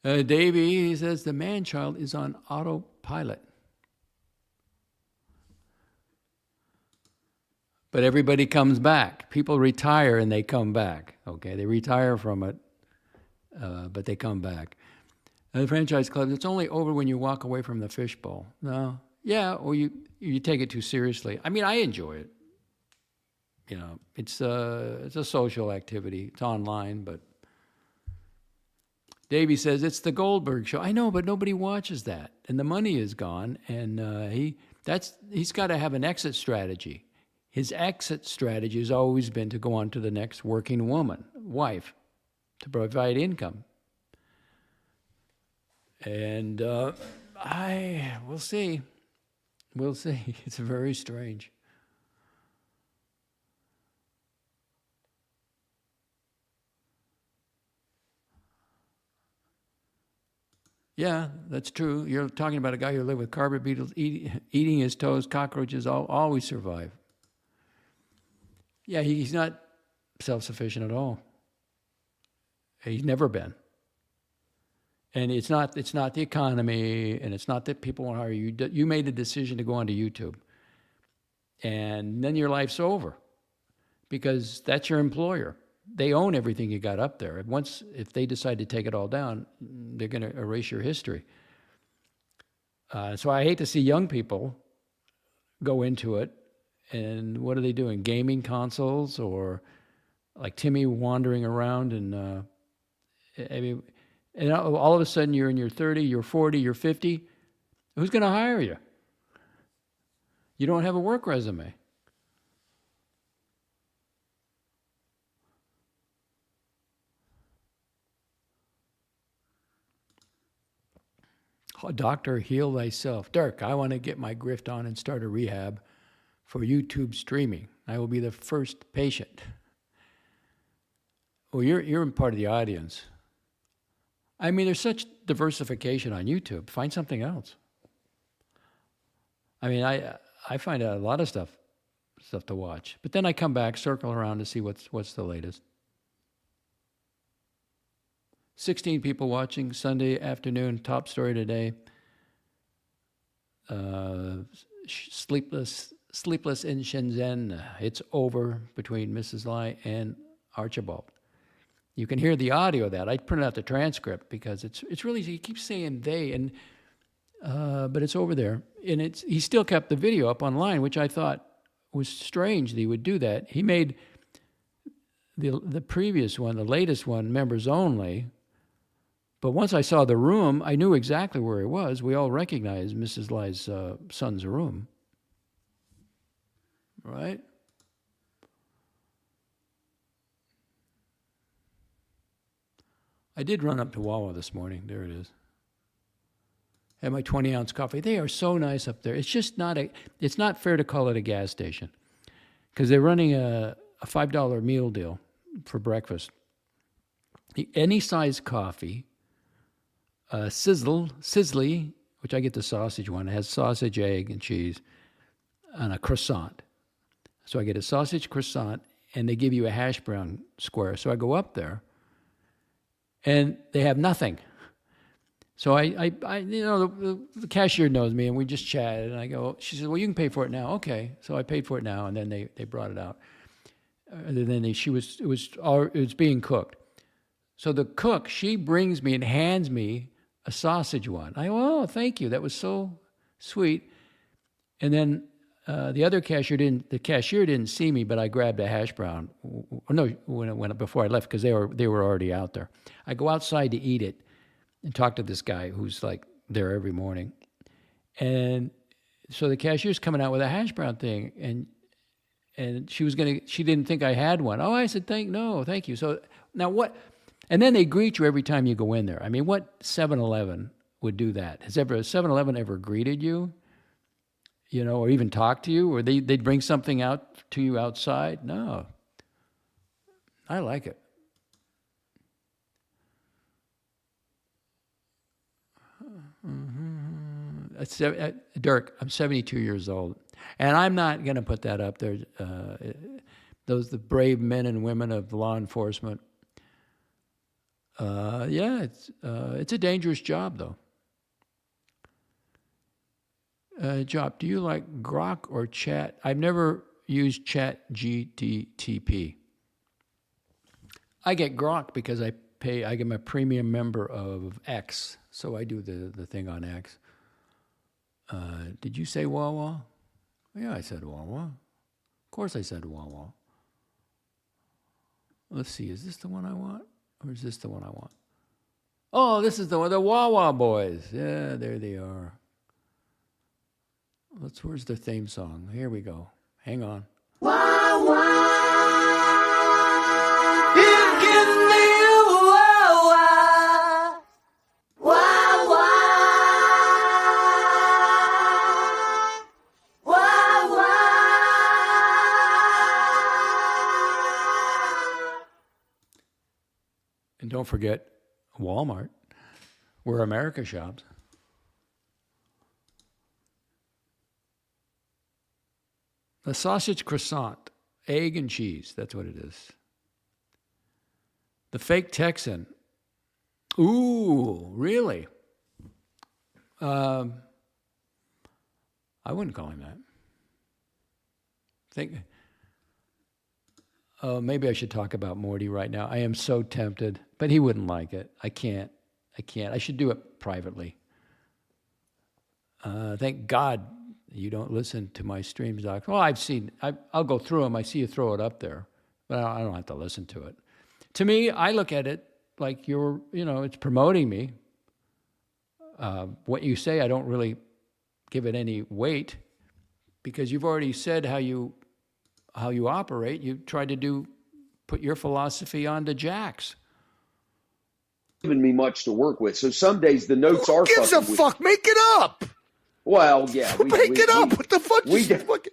Davey, he says the man-child is on autopilot. But everybody comes back. People retire and they come back. Okay, they retire from it, but they come back. And the franchise club, it's only over when you walk away from the fishbowl. No, yeah, or you take it too seriously. I mean, I enjoy it. You know, it's a social activity. It's online, but Davey says it's the Goldberg show. I know, but nobody watches that, and the money is gone. And he's got to have an exit strategy. His exit strategy has always been to go on to the next working wife, to provide income. And we'll see. We'll see. It's very strange. Yeah, that's true. You're talking about a guy who lived with carpet beetles, eating his toes, cockroaches, always survive. Yeah, he's not self-sufficient at all. He's never been. And it's not the economy, and it's not that people want to hire you. You made a decision to go onto YouTube. And then your life's over because that's your employer. They own everything you got up there. If they decide to take it all down, they're going to erase your history. So I hate to see young people go into it. And what are they doing? Gaming consoles, or like Timmy wandering around and and all of a sudden you're in your 30, you're 40, you're 50. Who's going to hire you? You don't have a work resume. Oh, doctor, heal thyself. Dirk, I want to get my grift on and start a rehab for YouTube streaming. I will be the first patient. Well, you're part of the audience. I mean, there's such diversification on YouTube. Find something else. I mean, I find a lot of stuff to watch. But then I come back, circle around to see what's the latest. 16 people watching Sunday afternoon. Top story today. Sleepless in Shenzhen. It's over between Mrs. Lai and Archibald. You can hear the audio of that. I printed out the transcript because it's really, he keeps saying they, and but it's over there. And he still kept the video up online, which I thought was strange that he would do that. He made the previous one, the latest one, members only. But once I saw the room, I knew exactly where he was. We all recognized Mrs. Lai's son's room. Right? I did run up to Wawa this morning. There it is. Had my 20-ounce coffee. They are so nice up there. It's just it's not fair to call it a gas station because they're running a $5 meal deal for breakfast. Any size coffee, sizzly, which I get the sausage one. It has sausage, egg, and cheese, and a croissant. So I get a sausage croissant, and they give you a hash brown square. So I go up there, and they have nothing. So I the cashier knows me, and we just chatted, and I go, she said, well, you can pay for it now. Okay. So I paid for it now, and then they brought it out. And then it was being cooked. So the cook, she brings me and hands me a sausage one. I go, oh, thank you. That was so sweet. And then the other cashier didn't see me, but I grabbed a hash brown. Before I left, because they were already out there. I go outside to eat it and talk to this guy who's like there every morning. And so the cashier's coming out with a hash brown thing, and she didn't think I had one. Oh, I said, thank you. So now what? And then they greet you every time you go in there. I mean, what 7-Eleven would do that? Has a 7-Eleven ever greeted you? Or even talked to you? Or they'd bring something out to you outside? No. I like it. Dirk, I'm 72 years old. And I'm not going to put that up there. The brave men and women of law enforcement. It's a dangerous job, though. Job, do you like Grok or Chat? I've never used Chat GTP. I get Grok because I get my premium member of X, so I do the thing on X. Did you say Wawa? Yeah, I said Wawa. Of course I said Wawa. Let's see, is this the one I want? Or is this the one I want? Oh, this is the one, the Wawa Boys. Yeah, there they are. Where's the theme song? Here we go. Hang on. Wawa, you give me a Wawa, Wawa, Wawa. And don't forget Walmart, where America shops. A sausage croissant, egg and cheese. That's what it is. The fake Texan. Ooh, really? I wouldn't call him that. Maybe I should talk about Morty right now. I am so tempted, but he wouldn't like it. I can't. I should do it privately. Thank God you don't listen to my streams, Doc. Well, I'll go through them. I see you throw it up there, but I don't have to listen to it. To me, I look at it like it's promoting me. What you say, I don't really give it any weight because you've already said how you operate. You tried to put your philosophy onto Jack's. Given me much to work with, so some days the notes are. Who gives a fuck? Make it up. Well, yeah. Make it up. What the fuck? Make it we're up.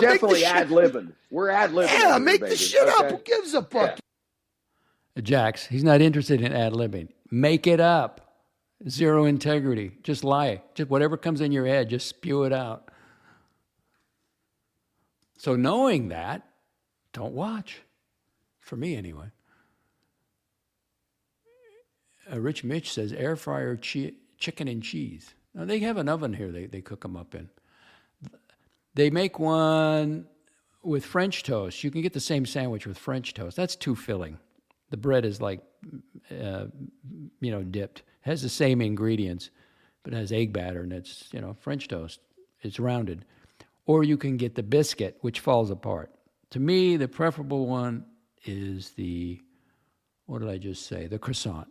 Definitely ad-libbing. We're ad-libbing. Yeah, make baby. the shit up. Who gives a fuck? Yeah. Jax, he's not interested in ad-libbing. Make it up. Zero integrity. Just lie. Just whatever comes in your head, just spew it out. So knowing that, don't watch. For me, anyway. Rich Mitch says, air fryer chicken and cheese. Now, they have an oven here they cook them up in. They make one with French toast. You can get the same sandwich with French toast. That's too filling. The bread is like, dipped. It has the same ingredients, but it has egg batter, and it's, French toast. It's rounded. Or you can get the biscuit, which falls apart. To me, the preferable one is the croissant.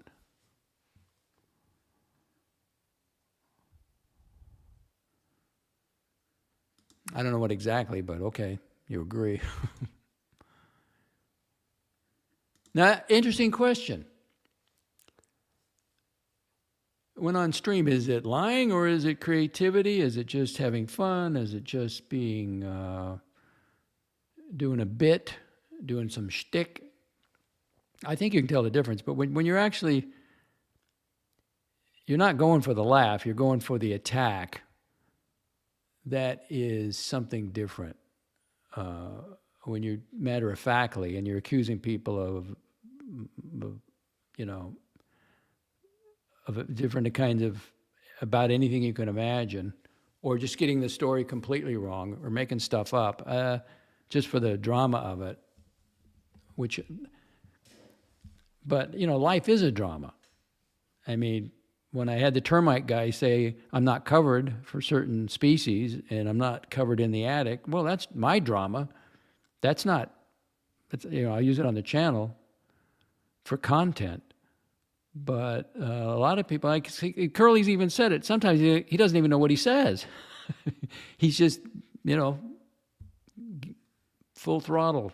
I don't know what exactly, but okay, you agree. Now, interesting question. When on stream, is it lying or is it creativity? Is it just having fun? Is it just being, doing a bit, doing some shtick? I think you can tell the difference, but when you're actually, you're not going for the laugh, you're going for the attack. That is something different. when you're matter-of-factly and you're accusing people of different kinds of, about anything you can imagine, or just getting the story completely wrong or making stuff up, just for the drama of it, but, life is a drama. I mean, when I had the termite guy say, I'm not covered for certain species and I'm not covered in the attic, well, that's my drama. That's not, I use it on the channel for content. But a lot of people, Curly's even said it, sometimes he doesn't even know what he says. He's just, full throttle,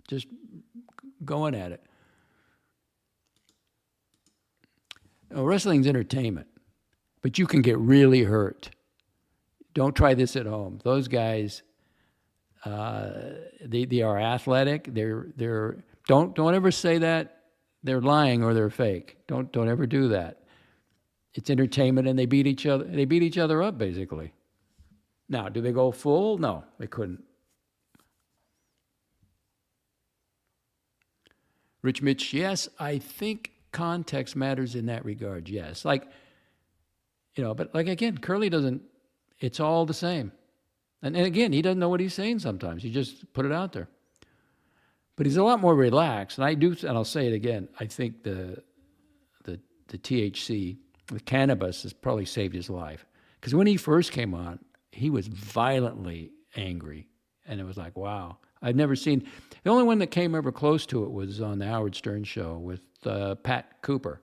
just going at it. Wrestling's entertainment, but you can get really hurt. Don't try this at home. Those guys, they are athletic. Don't ever say that they're lying or they're fake. Don't ever do that. It's entertainment, and they beat each other. They beat each other up, basically. Now, do they go full? No, they couldn't. Rich Mitch, yes, I think context matters in that regard, yes. But again, Curly doesn't, it's all the same. And again, he doesn't know what he's saying sometimes. He just put it out there. But he's a lot more relaxed. And I'll say it again, I think the THC, the cannabis, has probably saved his life. Because when he first came on, he was violently angry. And it was like, wow. I've never seen, the only one that came ever close to it was on the Howard Stern show with Pat Cooper.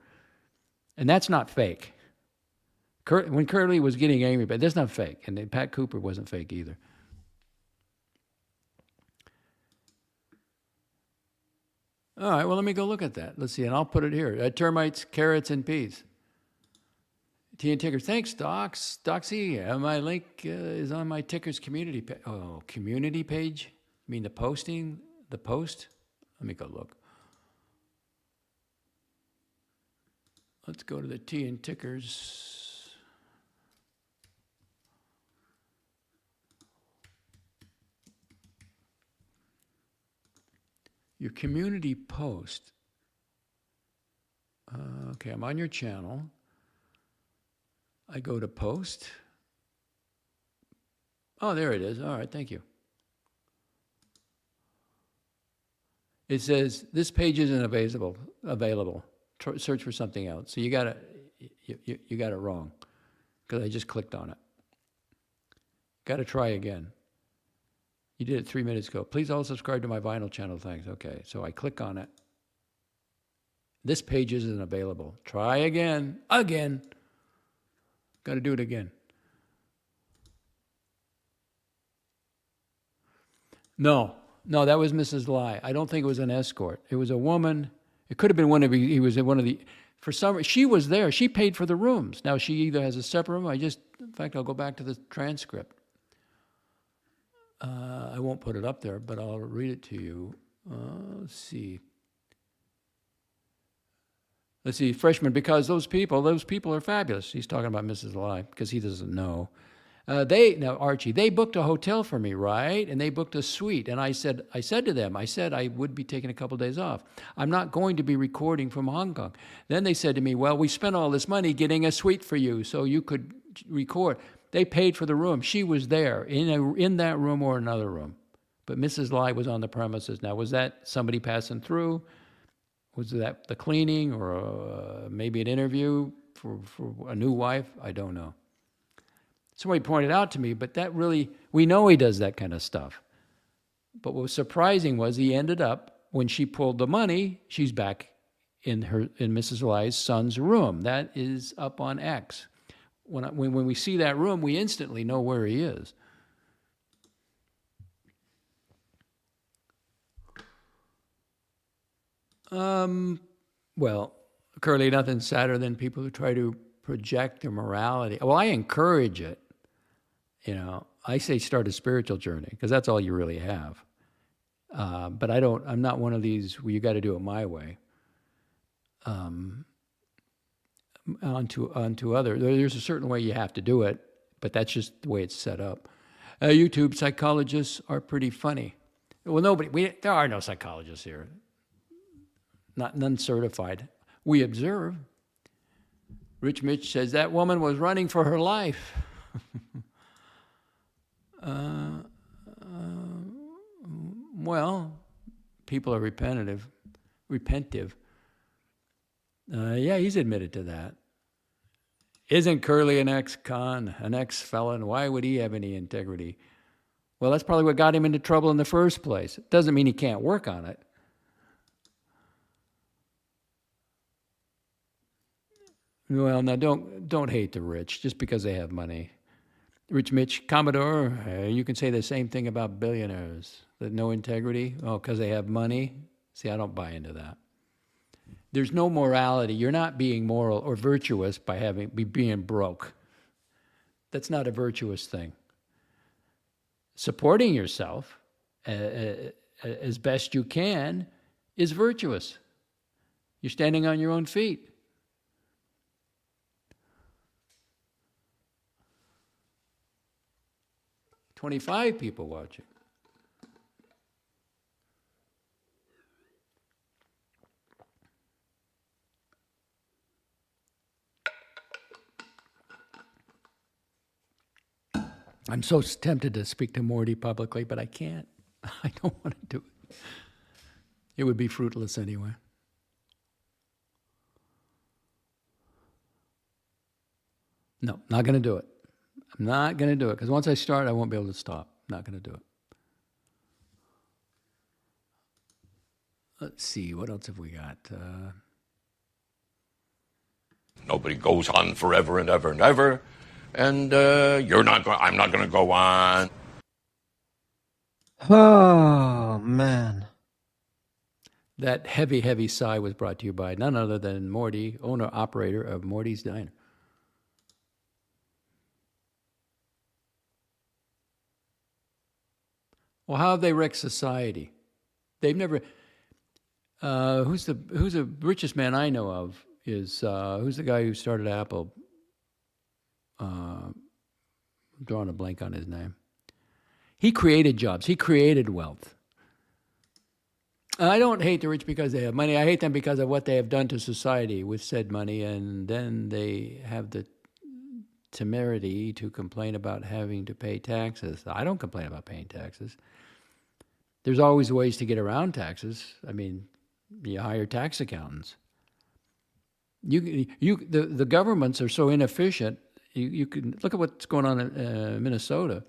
And that's not fake. When Curly was getting angry, but that's not fake. And Pat Cooper wasn't fake either. All right, well, let me go look at that. Let's see, and I'll put it here. Termites, carrots, and peas. Tea and Tickers. Thanks, Doxy. My link is on my Tickers community page. Oh, community page? You mean the posting? The post? Let me go look. Let's go to the Tea and Tickers. Your community post. Okay, I'm on your channel. I go to post. Oh, there it is. All right, thank you. It says this page isn't available. Search for something else. So you got it wrong, because I just clicked on it. Got to try again. You did it 3 minutes ago. Please all subscribe to my vinyl channel. Thanks. Okay, so I click on it. This page isn't available. Try again. Again. Got to do it again. No, that was Mrs. Lai. I don't think it was an escort. It was a woman. It could have been one of the, he was in one of the, for some, she was there. She paid for the rooms. Now she either has a separate room. In fact, I'll go back to the transcript. I won't put it up there, but I'll read it to you. Let's see. Freshman, because those people are fabulous. He's talking about Mrs. Lai, because he doesn't know. Now, Archie, they booked a hotel for me, right? And they booked a suite. And I said to them, I would be taking a couple of days off. I'm not going to be recording from Hong Kong. Then they said to me, well, we spent all this money getting a suite for you so you could record. They paid for the room. She was there in that room or another room. But Mrs. Lai was on the premises. Now, was that somebody passing through? Was that the cleaning or maybe an interview for a new wife? I don't know. Somebody pointed out to me, but that really, we know he does that kind of stuff. But what was surprising was he ended up, when she pulled the money, she's back in Mrs. Lai's son's room. That is up on X. When we see that room, we instantly know where he is. Well, Curly, nothing's sadder than people who try to project their morality. Well, I encourage it. I say start a spiritual journey, because that's all you really have. But I'm not one of these where you got to do it my way. Onto other. There's a certain way you have to do it, but that's just the way it's set up. YouTube psychologists are pretty funny. Well, there are no psychologists here. None certified. We observe. Rich Mitch says that woman was running for her life. Well, people are repentive. Yeah, he's admitted to that. Isn't Curly an ex-con, an ex-felon? Why would he have any integrity? Well, that's probably what got him into trouble in the first place. It doesn't mean he can't work on it. Well, now don't hate the rich just because they have money. Rich Mitch, Commodore, you can say the same thing about billionaires. That no integrity? Oh, because they have money? See, I don't buy into that. There's no morality. You're not being moral or virtuous by being broke. That's not a virtuous thing. Supporting yourself as best you can is virtuous. You're standing on your own feet. $25 people watching. I'm so tempted to speak to Morty publicly, but I can't. I don't want to do it. It would be fruitless anyway. No, not going to do it. I'm not going to do it, because once I start, I won't be able to stop. Not going to do it. Let's see, what else have we got? Nobody goes on forever and ever and ever. And I'm not going to go on. Oh, man. That heavy, heavy sigh was brought to you by none other than Morty, owner-operator of Morty's Diner. Well, how have they wrecked society? They've never... who's the richest man I know of is... who's the guy who started Apple? I'm drawing a blank on his name. He created jobs. He created wealth. I don't hate the rich because they have money. I hate them because of what they have done to society with said money, and then they have the temerity to complain about having to pay taxes. I don't complain about paying taxes. There's always ways to get around taxes. I mean, you hire tax accountants. The governments are so inefficient. You can look at what's going on in Minnesota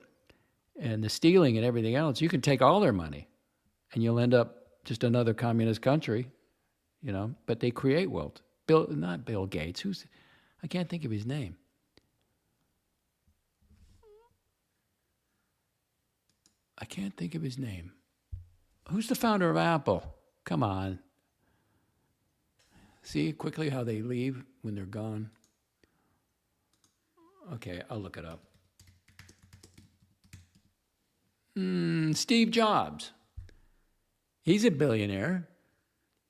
and the stealing and everything else. You can take all their money and you'll end up just another communist country, but they create wealth. Not Bill Gates. I can't think of his name. I can't think of his name. Who's the founder of Apple? Come on. See quickly how they leave when they're gone? Okay, I'll look it up. Steve Jobs. He's a billionaire.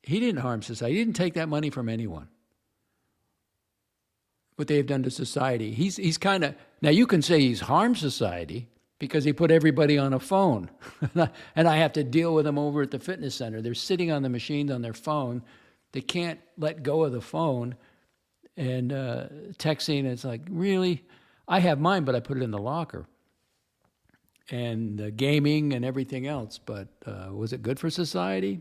He didn't harm society. He didn't take that money from anyone. What they have done to society. He's kind of... Now, you can say he's harmed society because he put everybody on a phone. And I have to deal with them over at the fitness center. They're sitting on the machines on their phone. They can't let go of the phone. And texting, it's like, really? I have mine, but I put it in the locker. And gaming and everything else. But was it good for society?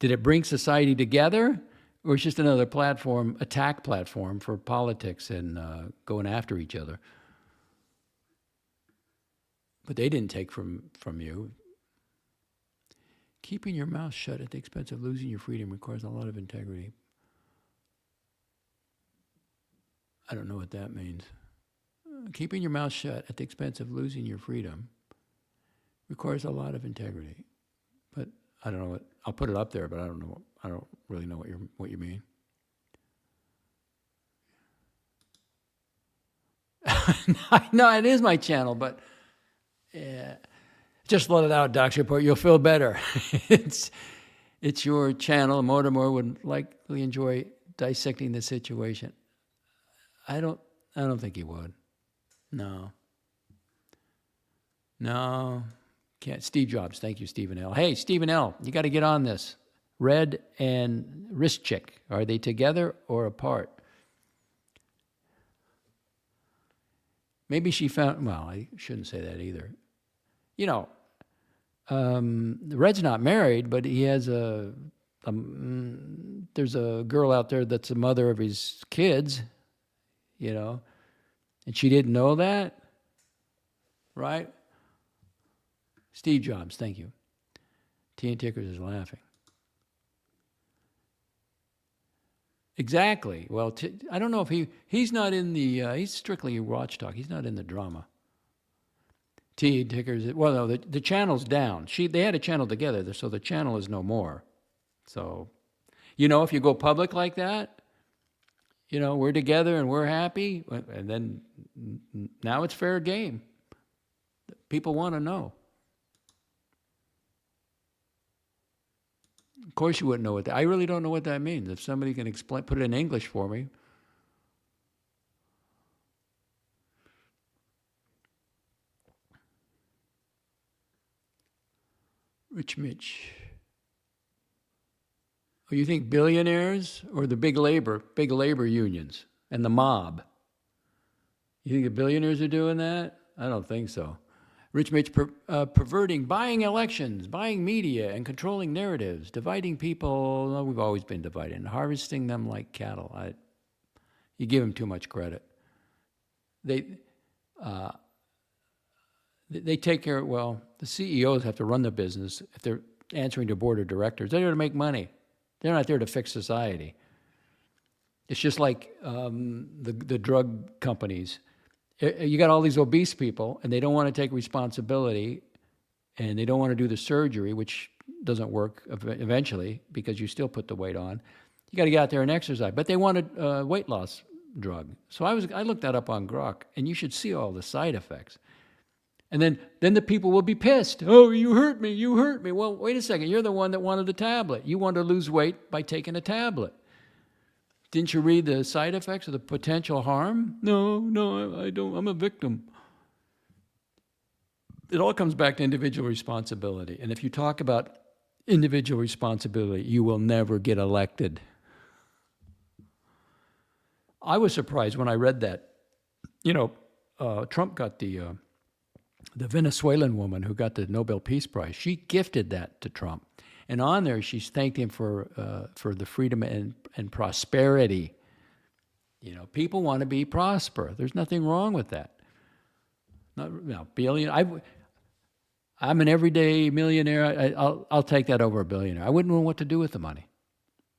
Did it bring society together? Or it's just another platform, attack platform for politics and going after each other? But they didn't take from you. Keeping your mouth shut at the expense of losing your freedom requires a lot of integrity. I don't know what that means. Keeping your mouth shut at the expense of losing your freedom requires a lot of integrity. But I don't know what, I'll put it up there, but I don't really know what you mean. No, it is my channel, but just let it out, Doc Report. You'll feel better. It's your channel. Mortimer would likely enjoy dissecting the situation. I don't think he would. No. No, can't. Steve Jobs. Thank you, Stephen L. Hey, Stephen L., you got to get on this. Red and Wrist Chick, are they together or apart? Maybe she found, well, I shouldn't say that either. You know, Red's not married, but he has there's a girl out there that's the mother of his kids, you know, and she didn't know that, right? Steve Jobs, thank you. T and Tickers is laughing. Exactly. Well, I don't know if he's not in the, he's strictly Watch Talk. He's not in the drama. T Tickers, well, no, the channel's down. They had a channel together, so the channel is no more. So, you know, if you go public like that, you know, we're together and we're happy, and then now it's fair game. People want to know. Of course you wouldn't know what that, I really don't know what that means. If somebody can explain, put it in English for me. Rich Mitch. Oh, you think billionaires or the big labor unions and the mob? You think the billionaires are doing that? I don't think so. Rich Mitch perverting, buying elections, buying media, and controlling narratives, dividing people. Well, we've always been divided, and harvesting them like cattle. You give them too much credit. They take care of, well, the CEOs have to run the business. If they're answering to board of directors, they're there to make money. They're not there to fix society. It's just like the drug companies. You got all these obese people, and they don't want to take responsibility, and they don't want to do the surgery, which doesn't work eventually because you still put the weight on. You got to get out there and exercise. But they wanted a weight loss drug. So I looked that up on Grok, and you should see all the side effects. And then the people will be pissed. Oh, you hurt me, you hurt me. Well, wait a second. You're the one that wanted the tablet. You wanted to lose weight by taking a tablet. Didn't you read the side effects of the potential harm? No, I don't. I'm a victim. It all comes back to individual responsibility. And if you talk about individual responsibility, you will never get elected. I was surprised when I read that. You know, Trump got the Venezuelan woman who got the Nobel Peace Prize. She gifted that to Trump. And on there, she's thanked him for the freedom and prosperity. You know, people want to be prosper. There's nothing wrong with that. Billion. I'm an everyday millionaire. I'll take that over a billionaire. I wouldn't know what to do with the money.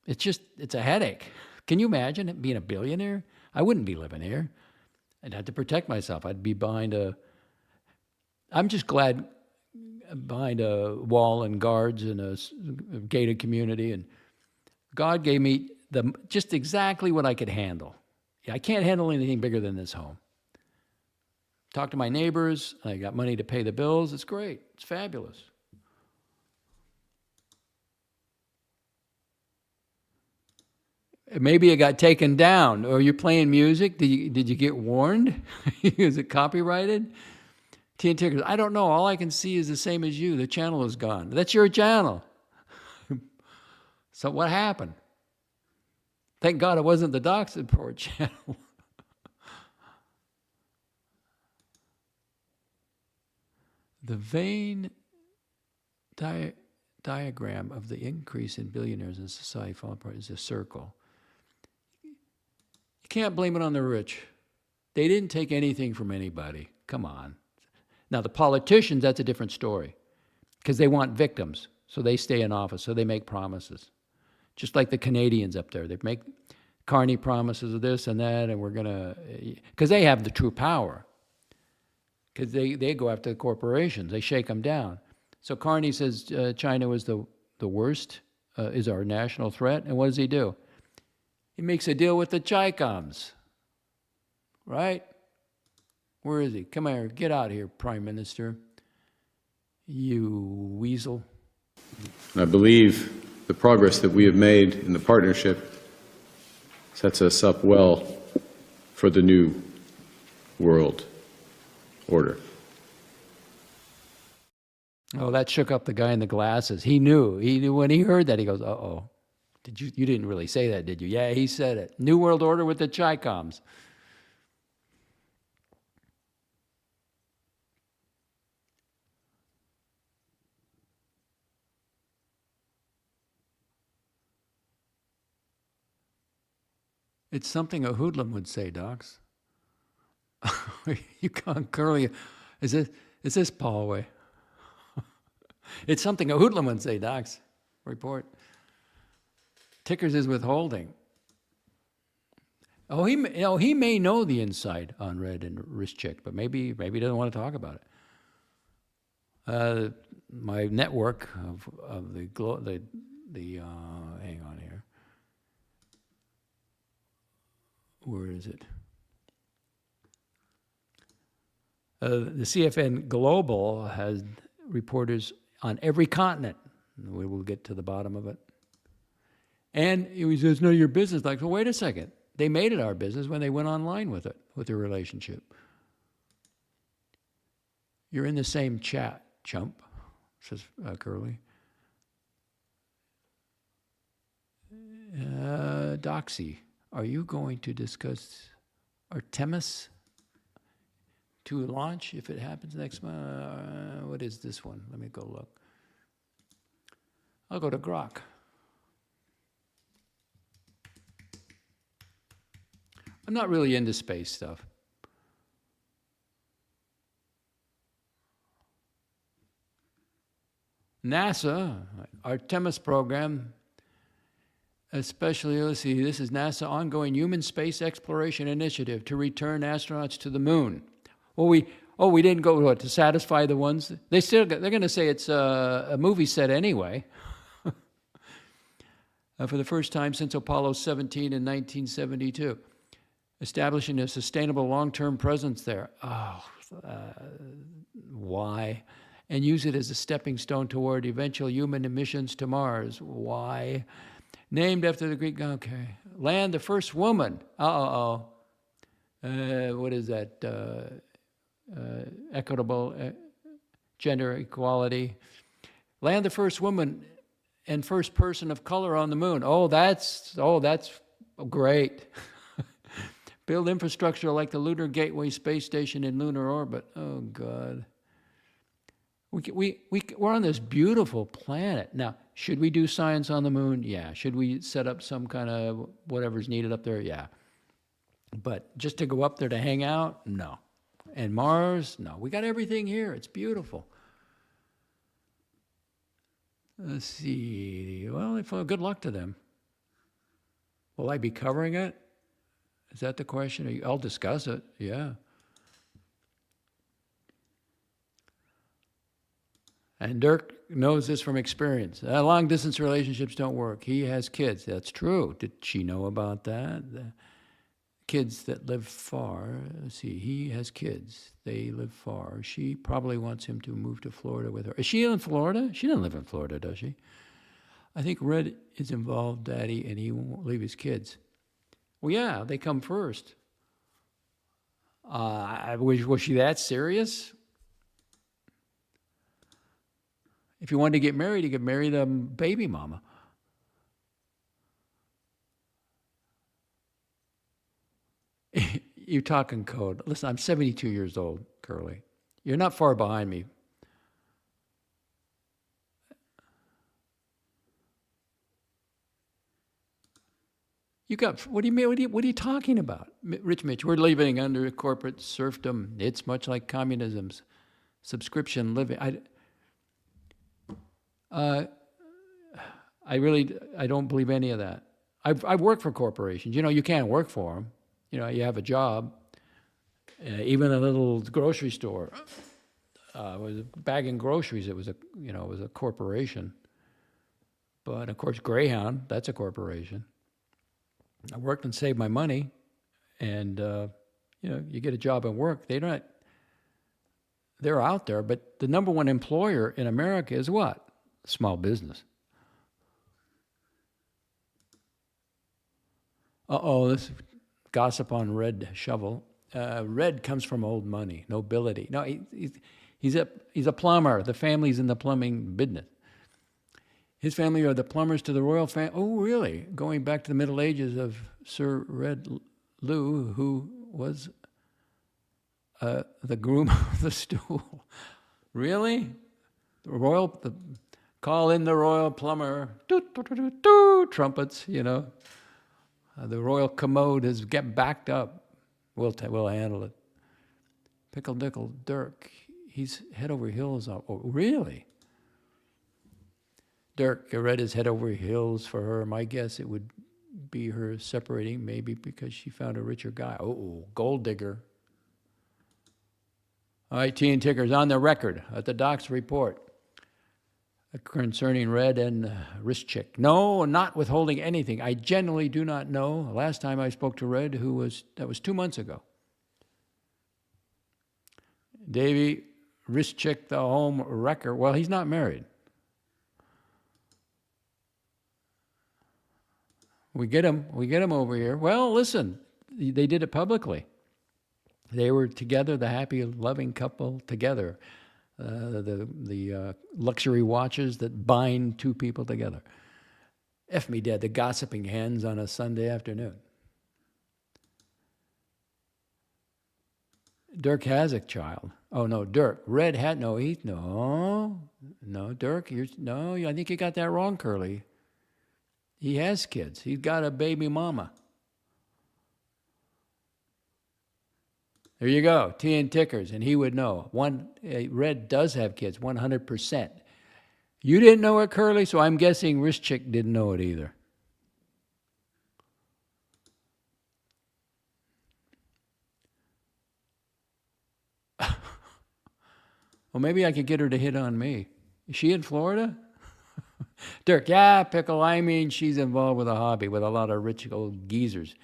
It's a headache. Can you imagine being a billionaire? I wouldn't be living here. I'd have to protect myself. I'd be I'm just glad behind a wall and guards in a gated community, and God gave me just exactly what I could handle. I can't handle anything bigger than this home. Talk to my neighbors. I got money to pay the bills. It's great. It's fabulous. Maybe it got taken down. Or you're playing music. Did you get warned? Is it copyrighted? T and Tickers, I don't know. All I can see is the same as you. The channel is gone. That's your channel. So what happened? Thank God it wasn't the Doc Support channel. The Venn diagram of the increase in billionaires in society falling apart is a circle. You can't blame it on the rich. They didn't take anything from anybody. Come on. Now, the politicians, that's a different story because they want victims, so they stay in office, so they make promises. Just like the Canadians up there. They make Carney promises of this and that, and we're going to, because they have the true power. Because they go after the corporations. They shake them down. So Carney says China was the worst, is our national threat. And what does he do? He makes a deal with the Chicoms. Right? Where is he? Come here. Get out of here, Prime Minister. You weasel. And I believe the progress that we have made in the partnership sets us up well for the new world order. Oh, that shook up the guy in the glasses. He knew. He knew when he heard that. He goes, "Uh-oh, you didn't really say that, did you?" Yeah, he said it. New World Order with the Chi-Coms. It's something a hoodlum would say, Docs. You can't curly. Is this Paul way? It's something a hoodlum would say, Docs. Report. Tickers is withholding. Oh, he may know the inside on Red and wrist check, but maybe he doesn't want to talk about it. My network of the hang on here. Where is it? The CFN Global has reporters on every continent. We will get to the bottom of it. And he says, "No, your business." Like, well, wait a second. They made it our business when they went online with it, with their relationship. You're in the same chat, chump, says Curly. Doxy, are you going to discuss Artemis to launch if it happens next month? What is this one? Let me go look. I'll go to Grok. I'm not really into space stuff. NASA, Artemis program, especially, let's see, this is NASA ongoing human space exploration initiative to return astronauts to the moon. Well, we didn't go to satisfy the ones. They're going to say it's a movie set anyway. For the first time since Apollo 17 in 1972. Establishing a sustainable long-term presence there. Why? And use it as a stepping stone toward eventual human missions to Mars. Why? Named after the Greek, okay. Land the first woman. What is that? Equitable gender equality. Land the first woman and first person of color on the moon. That's great. Build infrastructure like the Lunar Gateway space station in lunar orbit. Oh, God. We're on this beautiful planet. Now, should we do science on the moon? Yeah. Should we set up some kind of whatever's needed up there? Yeah. But just to go up there to hang out? No. And Mars? No. We got everything here. It's beautiful. Let's see. Well, good luck to them. Will I be covering it? Is that the question? I'll discuss it, yeah. And Dirk knows this from experience. Long-distance relationships don't work. He has kids. That's true. Did she know about that? The kids that live far. Let's see. He has kids. They live far. She probably wants him to move to Florida with her. Is she in Florida? She doesn't live in Florida, does she? I think Red is involved, Daddy, and he won't leave his kids. Well, yeah, they come first. Was she that serious? If you wanted to get married, you could marry the baby mama. You're talking code. Listen, I'm 72 years old, Curly. You're not far behind me. What do you mean? What are you talking about? Rich Mitch, we're living under corporate serfdom. It's much like communism's subscription living. I don't believe any of that. I've worked for corporations. You can't work for them. You have a job. Even a little grocery store. Was bagging groceries. It was a corporation. But of course, Greyhound, that's a corporation. I worked and saved my money, and you get a job and work. They're out there, but the number one employer in America is what? Small business. This gossip on Red Shovel. Red comes from old money, nobility. No, He's a plumber. The family's in the plumbing business. His family are the plumbers to the royal family. Oh, really? Going back to the Middle Ages of Sir Red Lou, who was the groom of the stool. Really? Call in the royal plumber. Toot, toot, toot, toot, toot, trumpets, you know. The royal commode has get backed up. We'll handle it. Pickle Dickle Dirk, he's head over heels. Oh, really? Dirk read his head over heels for her. My guess it would be her separating, maybe because she found a richer guy. Oh, gold digger. All right, T and Tickers on the record at the Doc's report concerning Red and Rischik. No, not withholding anything. I genuinely do not know. Last time I spoke to Red, that was 2 months ago. Davy Rischik, the home wrecker. Well, he's not married. We get him over here. Well, listen, they did it publicly. They were together, the happy, loving couple together. The luxury watches that bind two people together. F me dead, the gossiping hens on a Sunday afternoon. Dirk has a child. Oh no, Dirk. Red hat. No, Dirk. I think you got that wrong, Curly. He has kids. He's got a baby mama. There you go, T and Tickers, and he would know. Red does have kids, 100%. You didn't know it, Curly, so I'm guessing Rischik didn't know it either. Well, maybe I could get her to hit on me. Is she in Florida? Dirk, yeah, Pickle, I mean, she's involved with a hobby with a lot of rich old geezers.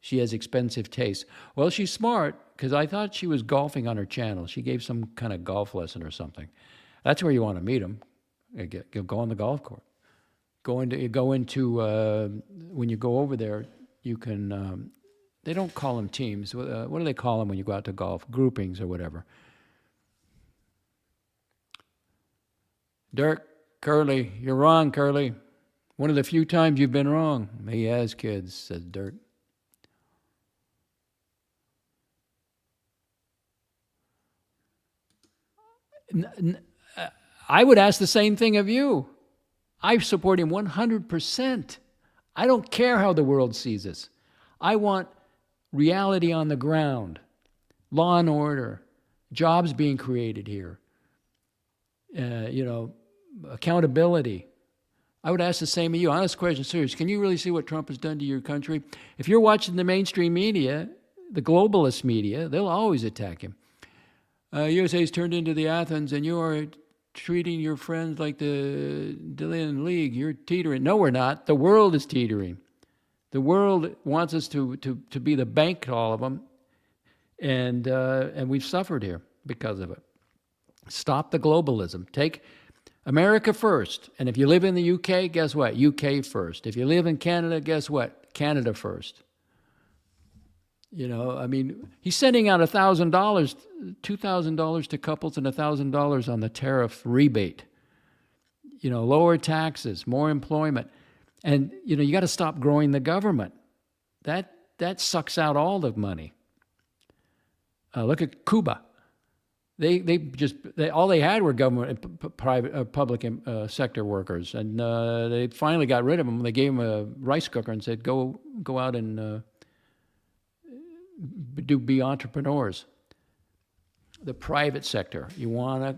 She has expensive taste. Well, she's smart, because I thought she was golfing on her channel. She gave some kind of golf lesson or something. That's where you want to meet them. Go on the golf course. When you go over there, you can, they don't call them teams. What do they call them when you go out to golf? Groupings or whatever. Dirk, Curly, you're wrong, Curly. One of the few times you've been wrong. He has kids, says Dirk. I would ask the same thing of you. I support him 100%. I don't care how the world sees us. I want reality on the ground, law and order, jobs being created here, accountability. I would ask the same of you. Honest question, serious. Can you really see what Trump has done to your country? If you're watching the mainstream media, the globalist media, they'll always attack him. USA's turned into the Athens, and you are treating your friends like the Dilian League. You're teetering. No, we're not. The world is teetering. The world wants us to be the bank to all of them, and we've suffered here because of it. Stop the globalism. Take America first. And if you live in the UK, guess what? UK first. If you live in Canada, guess what? Canada first. He's sending out $1,000, $2,000 to couples and $1,000 on the tariff rebate. Lower taxes, more employment. And, you got to stop growing the government. That sucks out all the money. Look at Cuba. All they had were government, private, public sector workers. And they finally got rid of them. They gave them a rice cooker and said, go out and be entrepreneurs. The private sector. You want to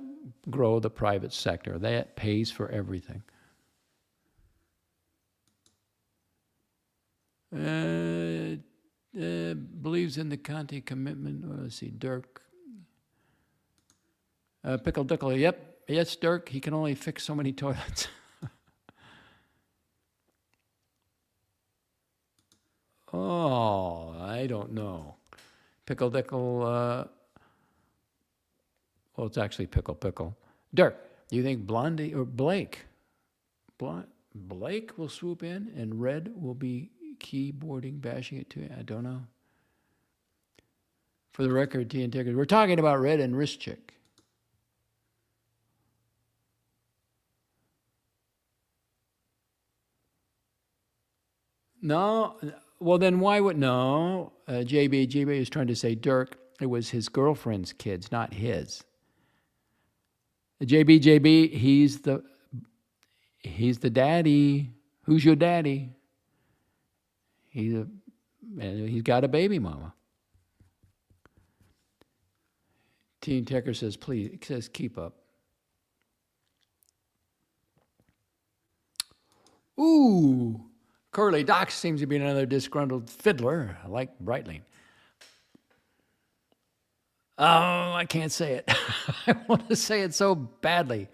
grow the private sector. That pays for everything. Believes in the Conti commitment. Let's see, Dirk. Pickle Dickle. Yep. Yes, Dirk. He can only fix so many toilets. Oh, I don't know. Pickle Dickle, well, it's actually Pickle. Dirk, do you think Blondie or Blake will swoop in and Red will be keyboarding, bashing it too? I don't know. For the record, T and Tickers, we're talking about Red and Rischik. No, well then why would no? JB is trying to say Dirk. It was his girlfriend's kids, not his. JB, he's the daddy. Who's your daddy? He's got a baby mama. Teen Tecker says, please, says keep up. Ooh, Curly Doc seems to be another disgruntled fiddler, like Breitling. Oh, I can't say it. I want to say it so badly.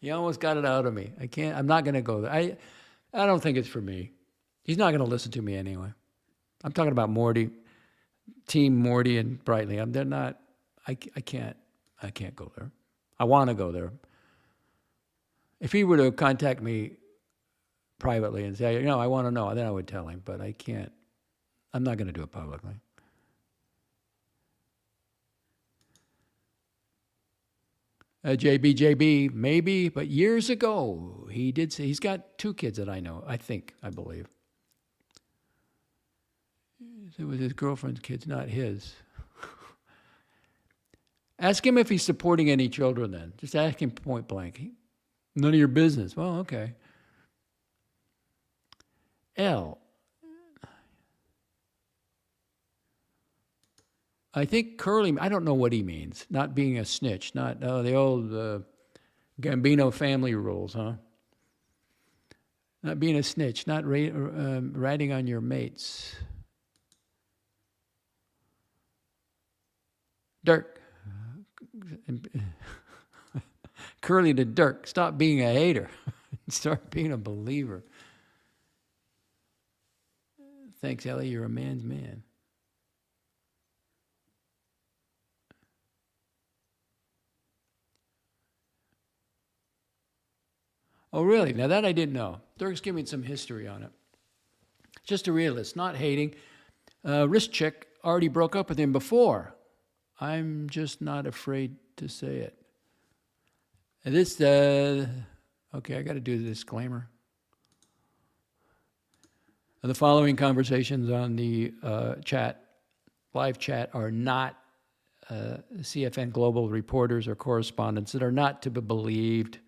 You almost got it out of me. I can't. I'm not going to go there. I don't think it's for me. He's not going to listen to me anyway. I'm talking about Morty, Team Morty and Breitling. They're not. I can't go there. I want to go there. If he were to contact me privately and say, I want to know, then I would tell him. But I can't. I'm not going to do it publicly. JB, maybe, but years ago, he did say he's got 2 kids that I know, I believe. It was his girlfriend's kids, not his. Ask him if he's supporting any children then. Just ask him point blank. None of your business. Well, okay. L. I think Curly, I don't know what he means. Not being a snitch. Not the old Gambino family rules, huh? Not being a snitch. Not ratting on your mates. Dirk. Curly to Dirk. Stop being a hater. Start being a believer. Thanks, Ellie. You're a man's man. Oh, really? Now that I didn't know. Dirk's giving some history on it. Just a realist, not hating. Rischik already broke up with him before. I'm just not afraid to say it. And this, okay, I got to do the disclaimer. And the following conversations on the live chat, are not CFN Global reporters or correspondents that are not to be believed.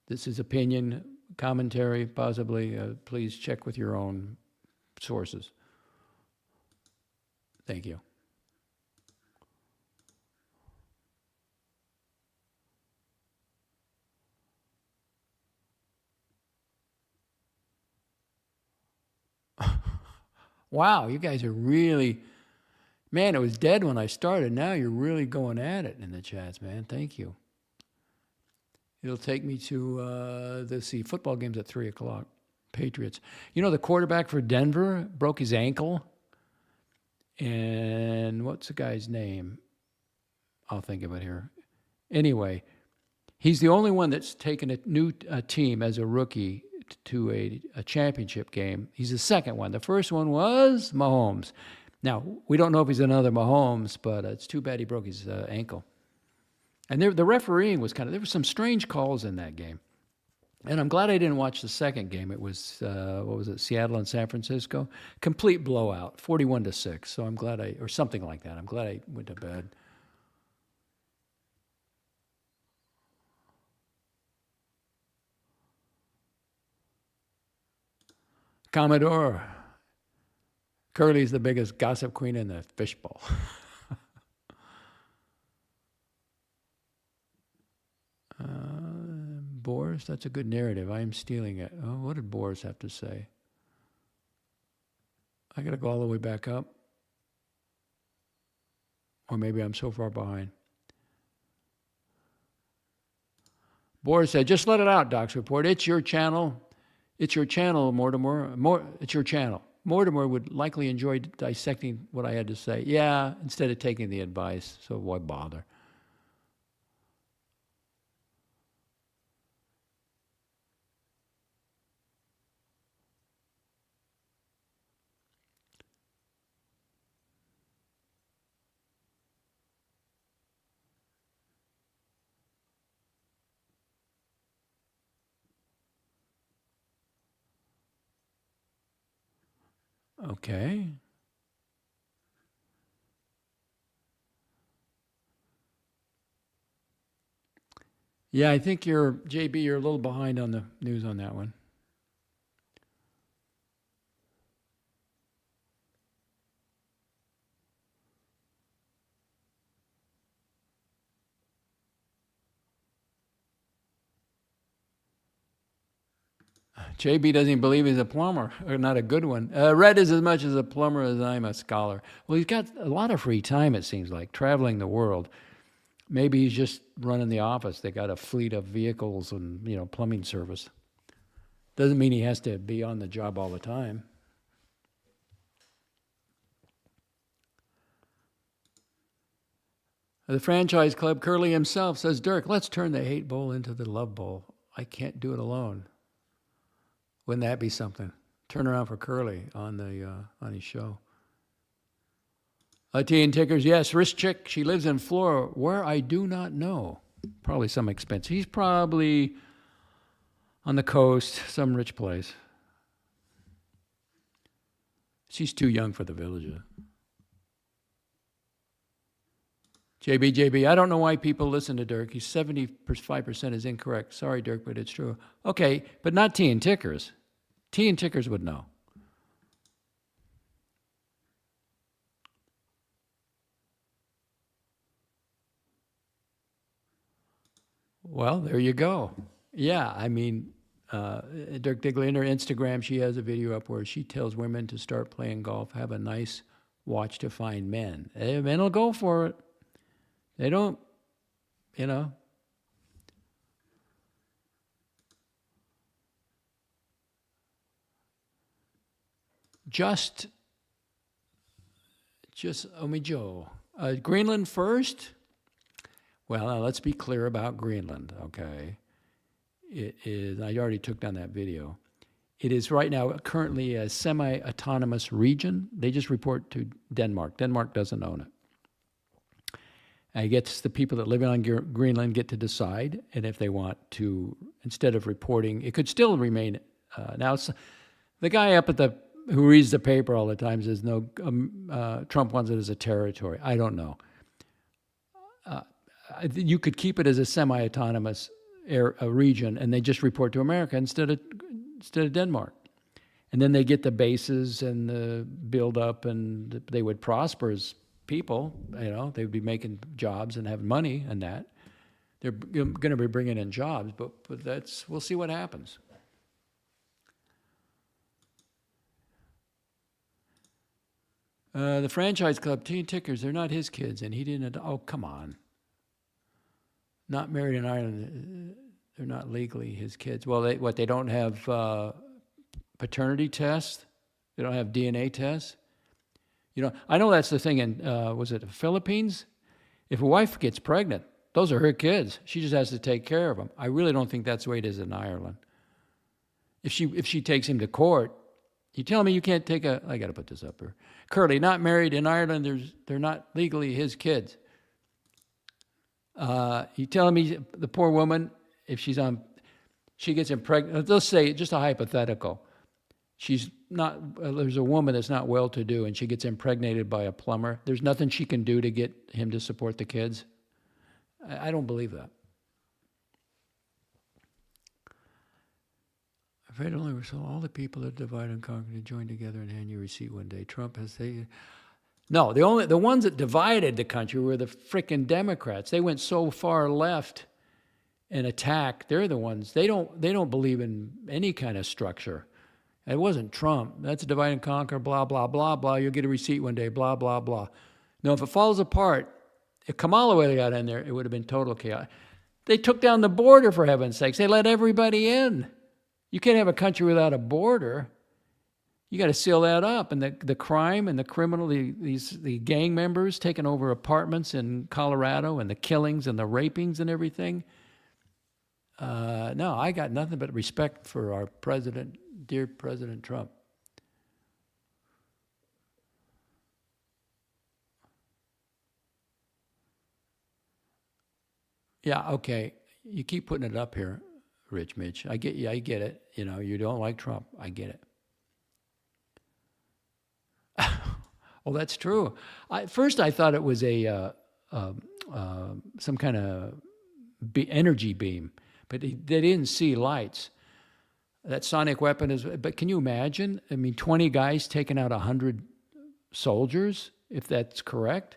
This is opinion, commentary, possibly. Please check with your own sources. Thank you. Wow, you guys are really, man, it was dead when I started. Now you're really going at it in the chats, man. Thank you. It'll take me to the football games at 3 o'clock. Patriots. You know, the quarterback for Denver broke his ankle. And what's the guy's name? I'll think of it here. Anyway, he's the only one that's taken a new team as a rookie to a championship game. He's the second one. The first one was Mahomes. Now, we don't know if he's another Mahomes, but it's too bad he broke his ankle. And the refereeing was there were some strange calls in that game. And I'm glad I didn't watch the second game. It was, what was it, Seattle and San Francisco? Complete blowout, 41-6. So I'm glad or something like that. I'm glad I went to bed. Commodore, Curly's the biggest gossip queen in the fishbowl. Boris, that's a good narrative. I am stealing it. Oh, what did Boris have to say? I got to go all the way back up. Or maybe I'm so far behind. Boris said, just let it out, Doc's Report. It's your channel. It's your channel, Mortimer. It's your channel. Mortimer would likely enjoy dissecting what I had to say. Yeah, instead of taking the advice, so why bother? Okay. Yeah, I think JB, you're a little behind on the news on that one. JB doesn't even believe he's a plumber, or not a good one. Red is as much as a plumber as I'm a scholar. Well, he's got a lot of free time, it seems like, traveling the world. Maybe he's just running the office. They got a fleet of vehicles and, plumbing service. Doesn't mean he has to be on the job all the time. The franchise club, Curly himself, says, Dirk, let's turn the hate bowl into the love bowl. I can't do it alone. Wouldn't that be something? Turn around for Curly on his show. Tea and Tickers, yes, rich chick. She lives in Florida, where I do not know. Probably some expense. He's probably on the coast, some rich place. She's too young for the Villages. JB, I don't know why people listen to Dirk. He's 75% is incorrect. Sorry, Dirk, but it's true. Okay, but not Tea and Tickers. Tea and Tickers would know. Well, there you go. Yeah, I mean, Dirk Digley, in her Instagram, she has a video up where she tells women to start playing golf, have a nice watch to find men. Men will go for it. They don't, Just Joe. Greenland first? Well, now let's be clear about Greenland, okay? It is, I already took down that video. It is right now currently a semi-autonomous region. They just report to Denmark. Denmark doesn't own it. And it gets the people that live on Greenland get to decide, and if they want to, instead of reporting, it could still remain. Now, the guy up at who reads the paper all the time says, no, Trump wants it as a territory. I don't know. You could keep it as a semi-autonomous region, and they just report to America instead of Denmark. And then they get the bases and the build-up, and they would prosper as people. They would be making jobs and having money and that. They're going to be bringing in jobs, but we'll see what happens. The franchise club, Tea and Tickers, they're not his kids, and he didn't. Oh, come on. Not married in Ireland, they're not legally his kids. Well, they don't have paternity tests? They don't have DNA tests? I know that's the thing in, was it the Philippines? If a wife gets pregnant, those are her kids. She just has to take care of them. I really don't think that's the way it is in Ireland. If she takes him to court, you tell me you can't take I got to put this up here. Curly, not married in Ireland, they're not legally his kids. You telling me the poor woman, if she gets impregnated, let's say, just a hypothetical, there's a woman that's not well-to-do and she gets impregnated by a plumber, there's nothing she can do to get him to support the kids? I don't believe that. Afraid only we saw all the people that divide and conquer to join together and hand you a receipt one day. Trump has said... No, the ones that divided the country were the frickin' Democrats. They went so far left and attacked. They're the ones, they don't believe in any kind of structure. It wasn't Trump. That's divide and conquer, blah, blah, blah, blah. You'll get a receipt one day, blah, blah, blah. No, if it falls apart, if Kamala would have got in there, it would have been total chaos. They took down the border, for heaven's sakes. They let everybody in. You can't have a country without a border. You got to seal that up. And the crime and the criminal, the gang members taking over apartments in Colorado, and the killings and the rapings and everything. No, I got nothing but respect for our president, dear President Trump. Yeah, okay. You keep putting it up here, Rich Mitch. I get it. You don't like Trump. I get it. Oh, that's true. At first, I thought it was some kind of energy beam, but they didn't see lights. That sonic weapon is. But can you imagine? I mean, 20 guys taking out 100 soldiers, if that's correct.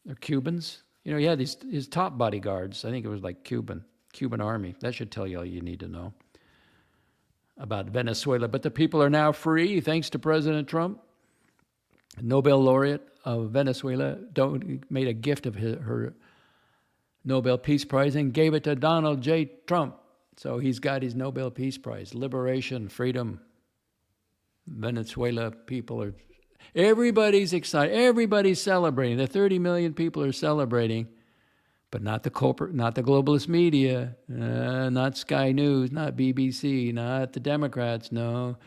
They're Cubans. You know, he had his top bodyguards. I think it was like Cuban army. That should tell you all you need to know about Venezuela. But the people are now free thanks to President Trump. Nobel laureate of Venezuela made a gift of her Nobel Peace Prize and gave it to Donald J. Trump. So he's got his Nobel Peace Prize. Liberation, freedom. Venezuela people are... Everybody's excited. Everybody's celebrating. The 30 million people are celebrating, but not the globalist media, not Sky News, not BBC, not the Democrats, no,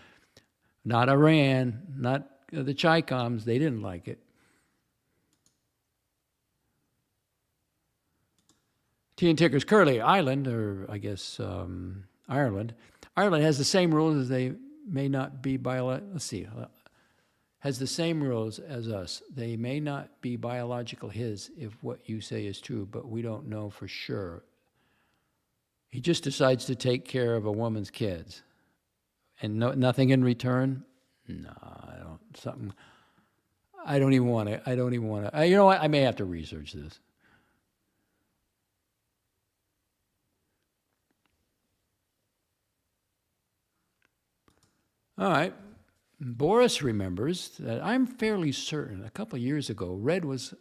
not Iran, not the Chi-Coms. They didn't like it. Tea and Ticker's Curly Island, or I guess Ireland. Ireland has the same rules as they may not be has the same rules as us. They may not be biological his if what you say is true, but we don't know for sure. He just decides to take care of a woman's kids. And nothing in return? No, I don't even want to. You know what? I may have to research this. All right. Boris remembers that I'm fairly certain a couple of years ago, Red was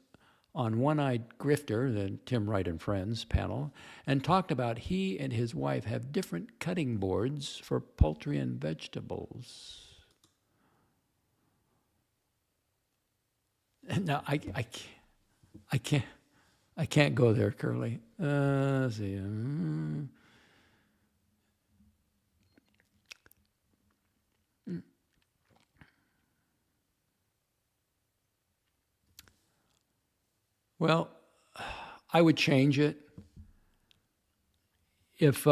on One-Eyed Grifter, the Tim Wright and Friends panel, and talked about he and his wife have different cutting boards for poultry and vegetables. No, I can't go there, Curly. Let's see. Well, I would change it. If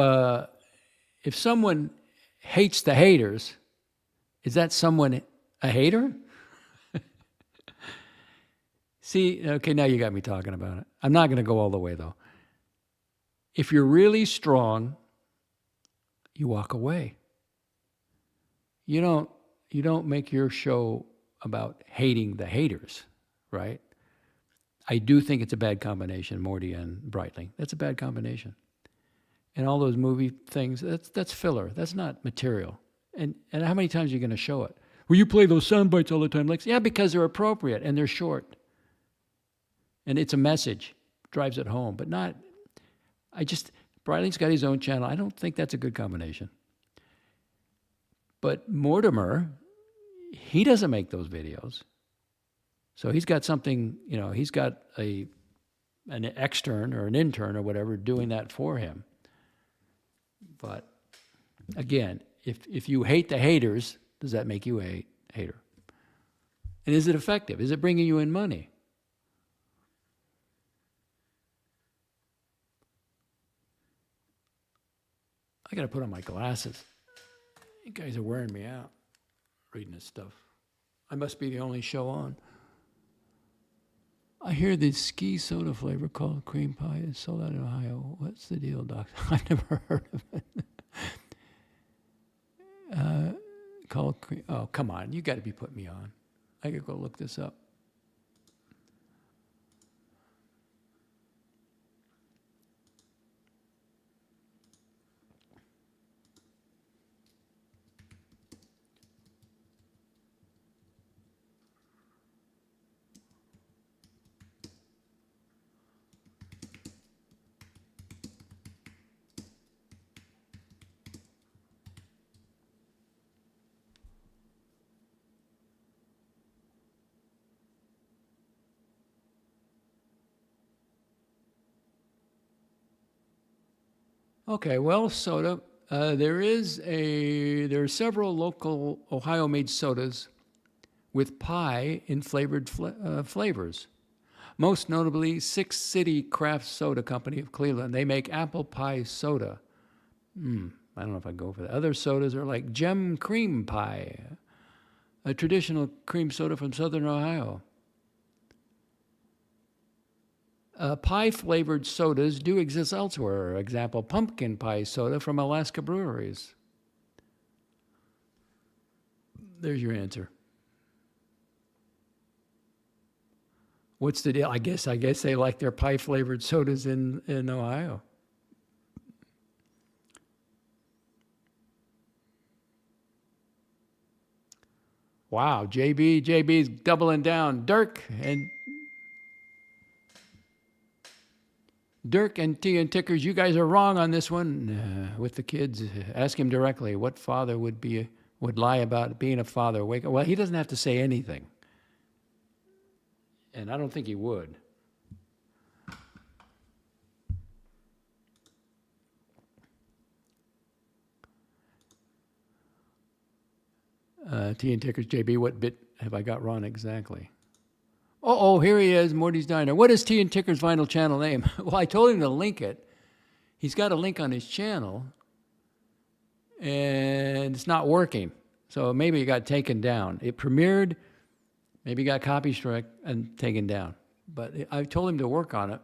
someone hates the haters, is that someone a hater? See, okay, now you got me talking about it. I'm not going to go all the way, though. If you're really strong, you walk away. You don't make your show about hating the haters, right? I do think it's a bad combination, Morty and Breitling. That's a bad combination. And all those movie things, that's filler. That's not material. And how many times are you going to show it? Well, you play those sound bites all the time. Like, yeah, because they're appropriate and they're short. And it's a message, drives it home. But Breitling's got his own channel. I don't think that's a good combination. But Mortimer, he doesn't make those videos. So he's got something, he's got an extern or an intern or whatever doing that for him. But again, if you hate the haters, does that make you a hater? And is it effective? Is it bringing you in money? I got to put on my glasses. You guys are wearing me out reading this stuff. I must be the only show on. I hear this ski soda flavor called cream pie is sold out in Ohio. What's the deal, Doc? I've never heard of it. Called cream. Oh, come on. You got to be putting me on. I got to go look this up. Okay, well, soda. There are several local Ohio-made sodas with pie in flavored flavors. Most notably, Six City Craft Soda Company of Cleveland. They make apple pie soda. I don't know if I'd go for that. Other sodas are like Gem Cream Pie, a traditional cream soda from Southern Ohio. Pie-flavored sodas do exist elsewhere. Example, pumpkin pie soda from Alaska breweries. There's your answer. What's the deal? I guess they like their pie-flavored sodas in Ohio. Wow, JB's doubling down. Dirk and T and Tickers, you guys are wrong on this one with the kids. Ask him directly what father would lie about being a father. Well, he doesn't have to say anything. And I don't think he would. T and Tickers, JB, what bit have I got wrong exactly? Oh, here he is, Morty's Diner. What is T and Ticker's vinyl channel name? Well, I told him to link it. He's got a link on his channel, and it's not working. So maybe it got taken down. It premiered, maybe got copy strike and taken down. But I told him to work on it,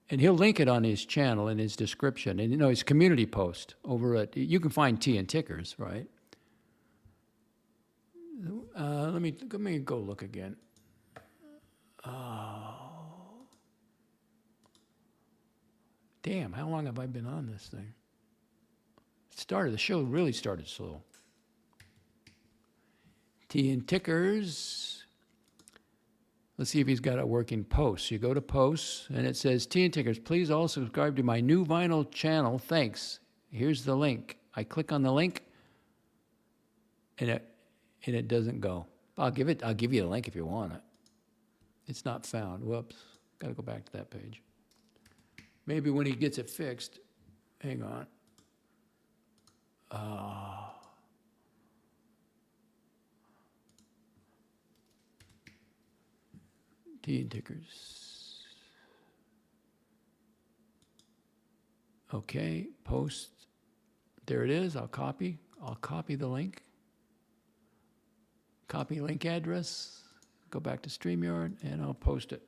and he'll link it on his channel in his description. And, his community post over at, you can find T and Tickers, right? Let me go look again. Oh. Damn, how long have I been on this thing? The show really started slow. T and Tickers. Let's see if he's got a working post. You go to posts, and it says, T and Tickers, please also subscribe to my new vinyl channel. Thanks. Here's the link. I click on the link, and it doesn't go. I'll give you the link if you want it. It's not found. Whoops. Got to go back to that page. Maybe when he gets it fixed. Hang on. T and Tickers. Okay, post. There it is. I'll copy the link. Copy link address. Go back to StreamYard, and I'll post it.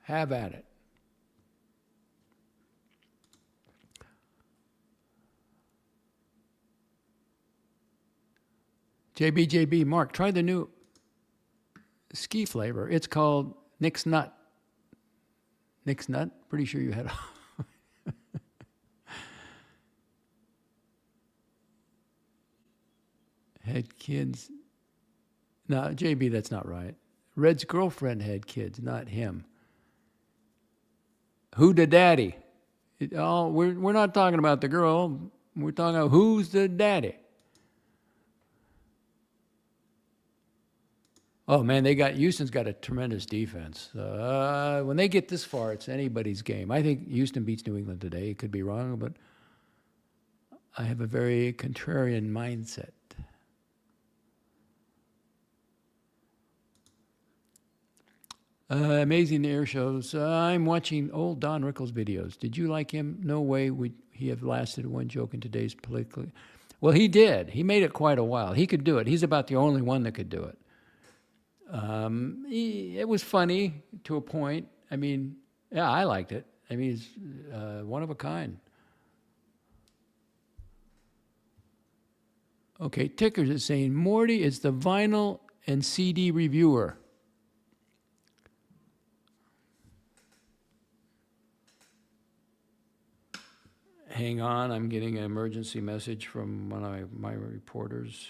Have at it. JB, Mark, try the new ski flavor. It's called Nick's Nut. Nick's Nut? Pretty sure you had had kids. No, JB, that's not right. Red's girlfriend had kids, not him. Who the daddy? We're not talking about the girl. We're talking about who's the daddy. Oh man, Houston's got a tremendous defense. When they get this far, it's anybody's game. I think Houston beats New England today. It could be wrong, but I have a very contrarian mindset. Amazing air shows. I'm watching old Don Rickles videos. Did you like him? No way would he have lasted one joke in today's politically. Well, he did. He made it quite a while. He could do it. He's about the only one that could do it. It was funny to a point. I mean, yeah, I liked it. I mean, he's one of a kind. Okay, Tickers is saying, Morty is the vinyl and CD reviewer. Hang on, I'm getting an emergency message from one of my reporters.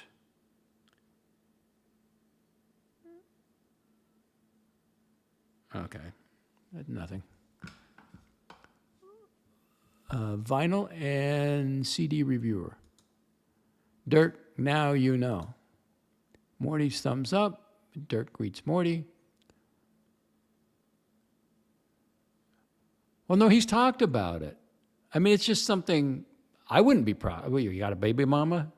Okay, nothing. Vinyl and CD reviewer. Dirk, now you know. Morty's thumbs up. Dirk greets Morty. Well, no, he's talked about it. I mean, it's just something I wouldn't be proud. Well, you got a baby mama?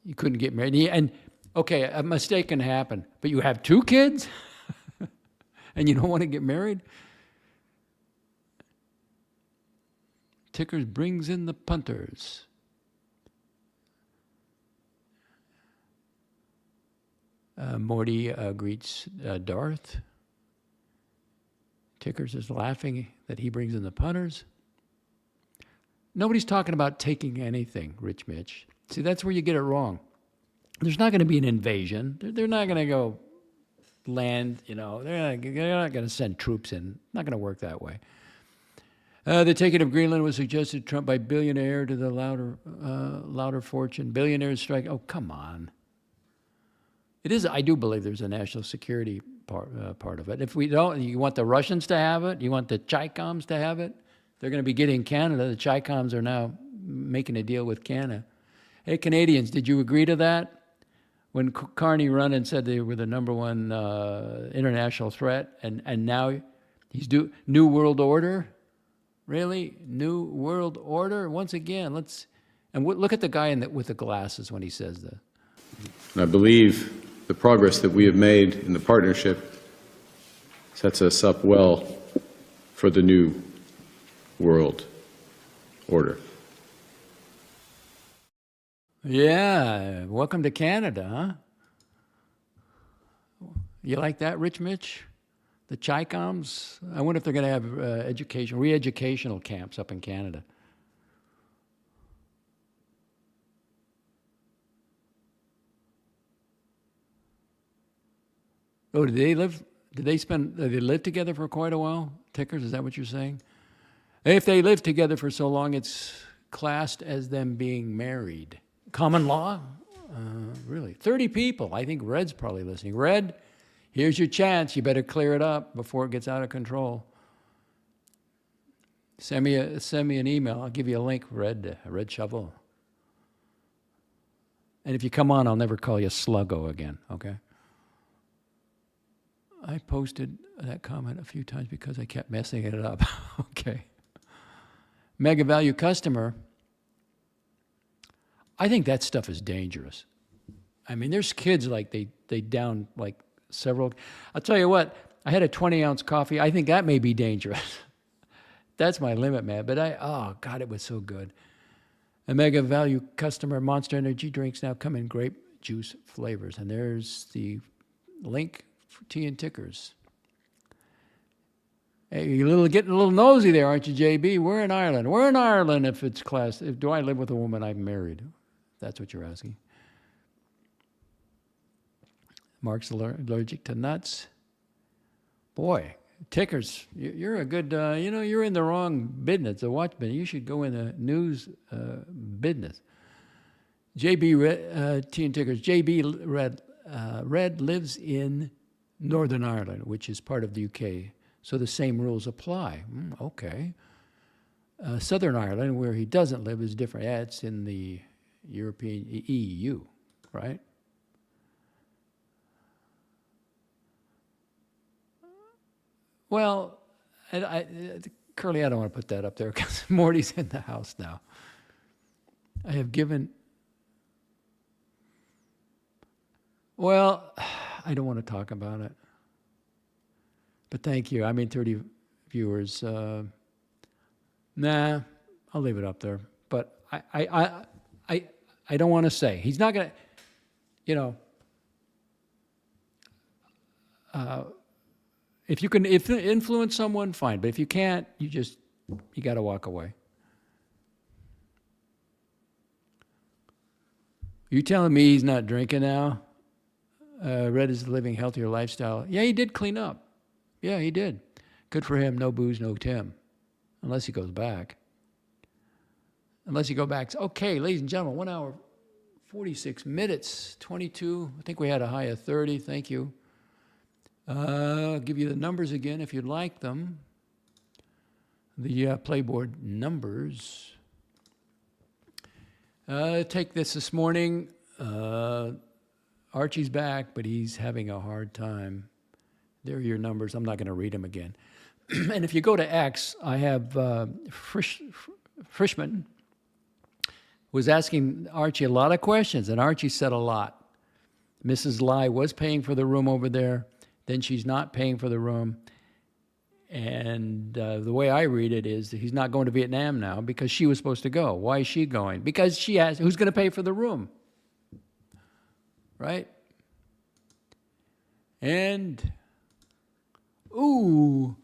You couldn't get married. And, okay, a mistake can happen, but you have 2 kids? And you don't want to get married? Tickers brings in the punters. Morty greets Darth. Tickers is laughing that he brings in the punters. Nobody's talking about taking anything, Rich Mitch. See, that's where you get it wrong. There's not going to be an invasion. They're not going to go land, you know. They're not going to send troops in. Not going to work that way. The taking of Greenland was suggested to Trump by billionaire to the louder fortune. Billionaires strike. Oh, come on. It is. I do believe there's a national security part of it. If we don't, you want the Russians to have it. You want the Chi-Coms to have it. They're going to be getting Canada. The Chi-Coms are now making a deal with Canada. Hey, Canadians, did you agree to that? When Carney ran and said they were the number one international threat, and now he's New World Order? Really? New World Order? Once again, look at the guy with the glasses when he says that. And I believe the progress that we have made in the partnership sets us up well for the new world order. Yeah, welcome to Canada, huh? You like that, Rich Mitch? The Chi-Coms? I wonder if they're going to have re-educational camps up in Canada. Oh, did they live together for quite a while? Tickers, is that what you're saying? If they live together for so long, it's classed as them being married. Common law? Really? 30 people. I think Red's probably listening. Red, here's your chance. You better clear it up before it gets out of control. Send me an email. I'll give you a link, Red Shovel. And if you come on, I'll never call you Sluggo again, okay? I posted that comment a few times because I kept messing it up. Okay. Mega value customer. I think that stuff is dangerous. I mean, there's kids like they down like several. I'll tell you what, I had a 20-ounce coffee. I think that may be dangerous. That's my limit, man. But oh God, it was so good. A mega value customer, Monster Energy drinks now come in grape juice flavors. And there's the link for tea and tickers. Hey, you're getting a little nosy there, aren't you, JB? We're in Ireland. We're in Ireland if it's class. Do I live with a woman I'm married? That's what you're asking. Mark's allergic to nuts. Boy, tickers, you're a good, you're in the wrong business, the watch business. You should go in the news business. JB tea and tickers. JB Red lives in Northern Ireland, which is part of the UK. So the same rules apply. Okay. Southern Ireland, where he doesn't live, is different. Yeah, it's in the European EU, right? Well, Curly, I don't want to put that up there because Morty's in the house now. I have given... Well, I don't want to talk about it. But thank you. I mean, 30 viewers. Nah, I'll leave it up there. But I don't want to say. He's not going to, if you can influence someone, fine. But if you can't, you got to walk away. You telling me he's not drinking now? Red is living healthier lifestyle. Yeah, he did clean up. Yeah, he did. Good for him. No booze, no Tim. Unless he goes back. Unless you go back. Okay, ladies and gentlemen, 1 hour, 46 minutes, 22. I think we had a high of 30. Thank you. I'll give you the numbers again if you'd like them. The playboard numbers. Take this morning. Archie's back, but he's having a hard time. There are your numbers. I'm not going to read them again. And if you go to X, I have Frischman was asking Archie a lot of questions, and Archie said a lot. Mrs. Lai was paying for the room over there. Then she's not paying for the room. And the way I read it is that he's not going to Vietnam now because she was supposed to go. Why is she going? Because she asked, who's going to pay for the room? Right? And, ooh,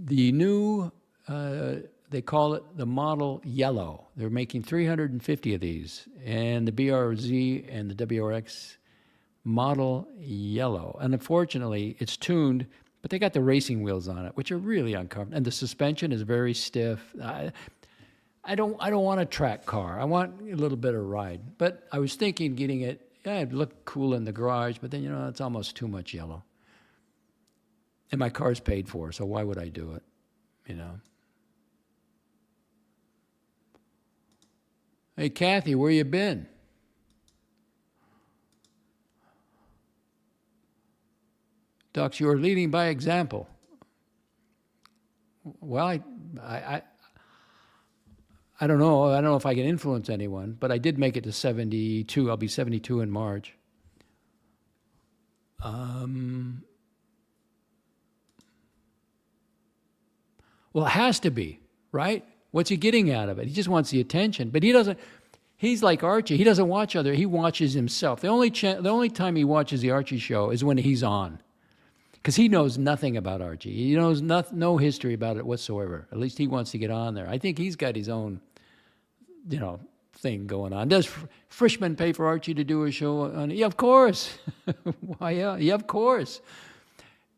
the new, they call it the Model Yellow. They're making 350 of these. And the BRZ and the WRX Model Yellow. And unfortunately, it's tuned, but they got the racing wheels on it, which are really uncomfortable. And the suspension is very stiff. I don't want a track car. I want a little bit of ride. But I was thinking getting it, yeah, it'd look cool in the garage, but then, it's almost too much yellow. And my car's paid for, so why would I do it, Hey, Kathy, where you been? Docs, you are leading by example. Well, I don't know. I don't know if I can influence anyone, but I did make it to 72. I'll be 72 in March. Well, it has to be, right? What's he getting out of it? He just wants the attention, but he doesn't. He's like Archie. He doesn't watch other. He watches himself. The only time he watches the Archie show is when he's on, because he knows nothing about Archie. He knows no history about it whatsoever. At least he wants to get on there. I think he's got his own, thing going on. Does Frischman pay for Archie to do a show on it? Yeah, of course. Why, yeah, of course.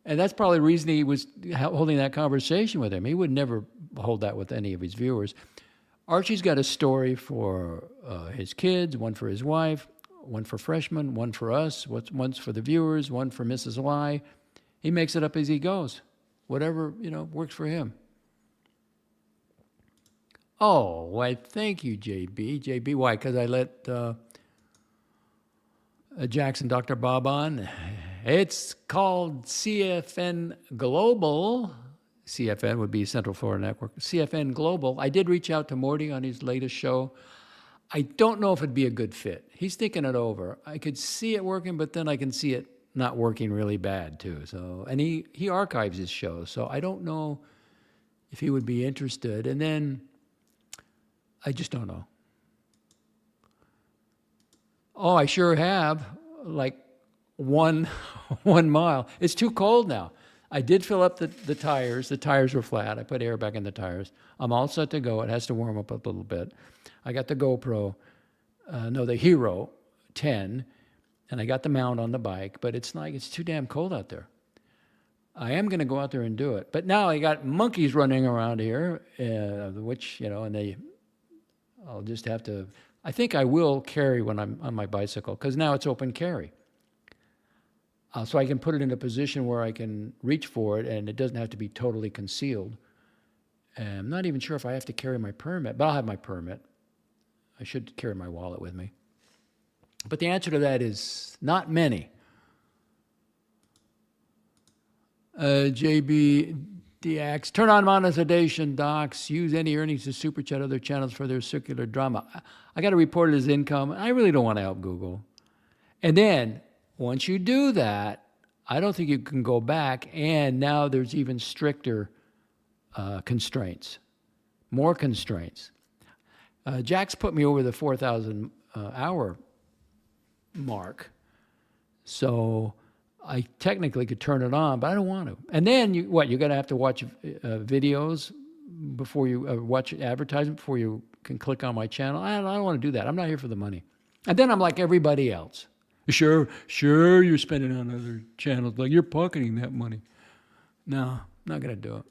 And that's probably the reason he was holding that conversation with him. He would never hold that with any of his viewers. Archie's got a story for his kids, one for his wife, one for Frischman, one for us, one's for the viewers, one for Mrs. Lai. He makes it up as he goes. Whatever, works for him. Oh, why, thank you, JB. JB, why? Because I let Jackson, Dr. Bob on. It's called CFN Global. CFN would be Central Florida Network. CFN Global. I did reach out to Morty on his latest show. I don't know if it'd be a good fit. He's thinking it over. I could see it working, but then I can see it not working really bad too. So, and he archives his shows, so I don't know if he would be interested. And then I just don't know. Oh, I sure have, like 1 mile. It's too cold now. I did fill up the tires. The tires were flat. I put air back in the tires. I'm all set to go. It has to warm up a little bit. I got the GoPro, the Hero 10, and I got the mount on the bike, but it's too damn cold out there. I am going to go out there and do it. But now I got monkeys running around here, which, and I'll just have to, I think I will carry when I'm on my bicycle, because now it's open carry. So I can put it in a position where I can reach for it, and it doesn't have to be totally concealed. And I'm not even sure if I have to carry my permit, but I'll have my permit. I should carry my wallet with me. But the answer to that is not many. JB DX, turn on monetization, docs, use any earnings to super chat other channels for their circular drama. I got to report it as income. I really don't want to help Google. And then, once you do that, I don't think you can go back, and now there's even stricter constraints, more constraints. Jack's put me over the 4,000 hour mark, so I technically could turn it on, but I don't want to. And then you're going to have to watch videos before you watch advertisement before you can click on my channel. I don't want to do that. I'm not here for the money. And then I'm like everybody else. Sure, you're spending on other channels, like you're pocketing that money. No, I'm not going to do it.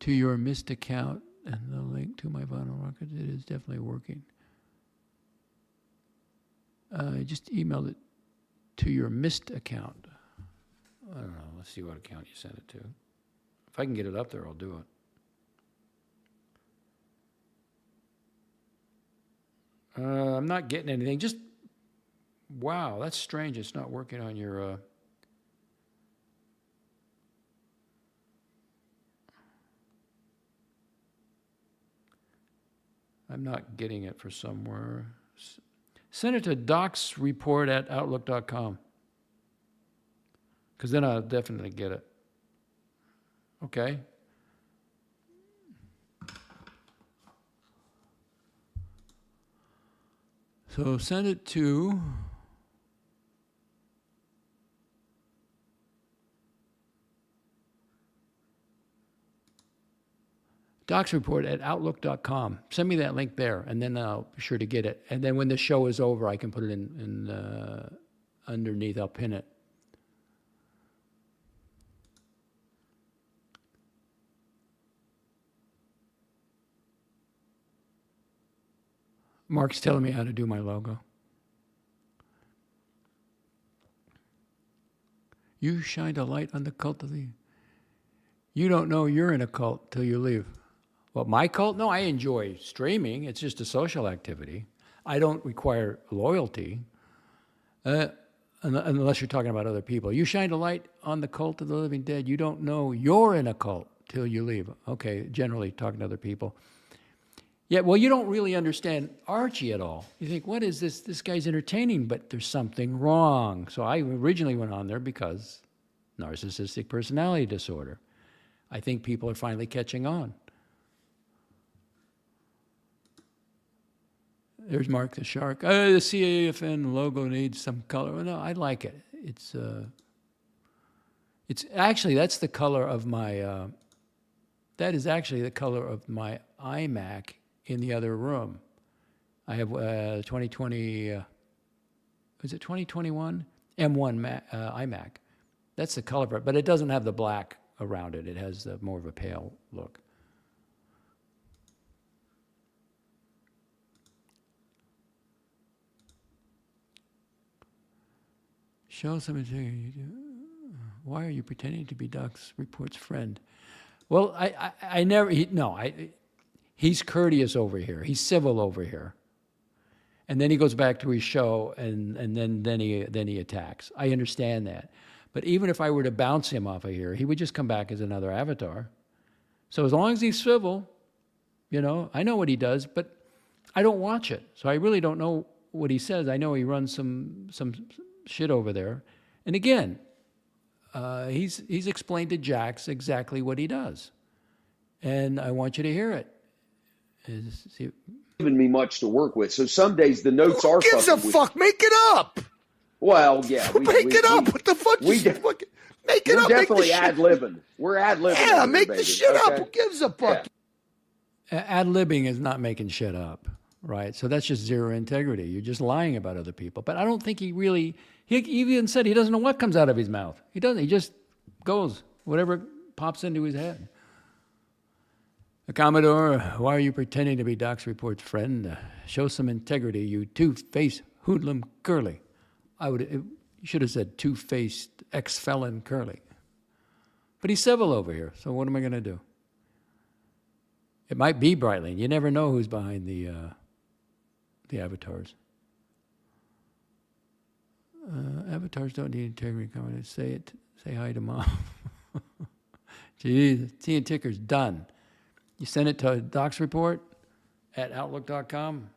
To your missed account and the link to my vinyl records, it is definitely working. I just emailed it to your missed account. I don't know. Let's see what account you sent it to. If I can get it up there, I'll do it. I'm not getting anything. Just, wow, that's strange. It's not working on your... I'm not getting it for somewhere. Send it to docsreport@outlook.com, because then I'll definitely get it. Okay. So send it to docsreport@outlook.com. Send me that link there, and then I'll be sure to get it. And then when the show is over, I can put it in underneath. I'll pin it. Mark's telling me how to do my logo. You shined a light on the cult of the... You don't know you're in a cult till you leave. What, my cult? No, I enjoy streaming. It's just a social activity. I don't require loyalty, unless you're talking about other people. You shined a light on the cult of the living dead. You don't know you're in a cult till you leave. Okay, generally talking to other people. Yeah, well, you don't really understand Archie at all. You think, what is this? This guy's entertaining, but there's something wrong. So I originally went on there because narcissistic personality disorder. I think people are finally catching on. There's Mark the Shark. The CAFN logo needs some color. Well, no, I like it. It's actually, that's the color of my, that is actually the color of my iMac in the other room. I have 2020, is it 2021? M1 iMac. That's the color of it, but it doesn't have the black around it. It has more of a pale look. Show some integrity. Why are you pretending to be Doc's report's friend? Well, I never, he's courteous over here. He's civil over here. And then he goes back to his show and then he attacks. I understand that. But even if I were to bounce him off of here, he would just come back as another avatar. So as long as he's civil, I know what he does, but I don't watch it. So I really don't know what he says. I know he runs some shit over there. And again, he's explained to Jax exactly what he does. And I want you to hear it. Given me much to work with. So some days the notes are. Who gives a fuck? Make it up. Well, yeah. Make it up. What the fuck? Make it up. We're definitely ad-libbing. We're ad-libbing. Yeah, make the shit up. Who gives a fuck? Yeah. Ad-libbing is not making shit up, right? So that's just zero integrity. You're just lying about other people. But I don't think he even said he doesn't know what comes out of his mouth. He doesn't. He just goes, whatever pops into his head. Commodore, why are you pretending to be Doc's report's friend? Show some integrity, you two-faced hoodlum Curly. You should have said two-faced ex-felon Curly. But he's civil over here, so what am I going to do? It might be Brightling. You never know who's behind the avatars. Avatars don't need integrity. Come say it. Say hi to Mom. Jeez, Tea and Ticker's done. You send it to docsreport@outlook.com.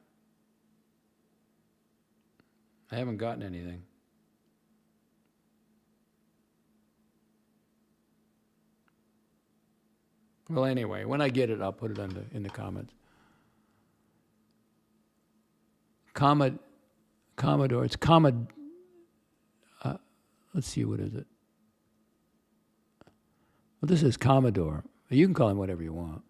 I haven't gotten anything. Well, anyway, when I get it, I'll put it in the comments. Commodore, it's let's see, what is it? Well, this is Commodore. You can call him whatever you want.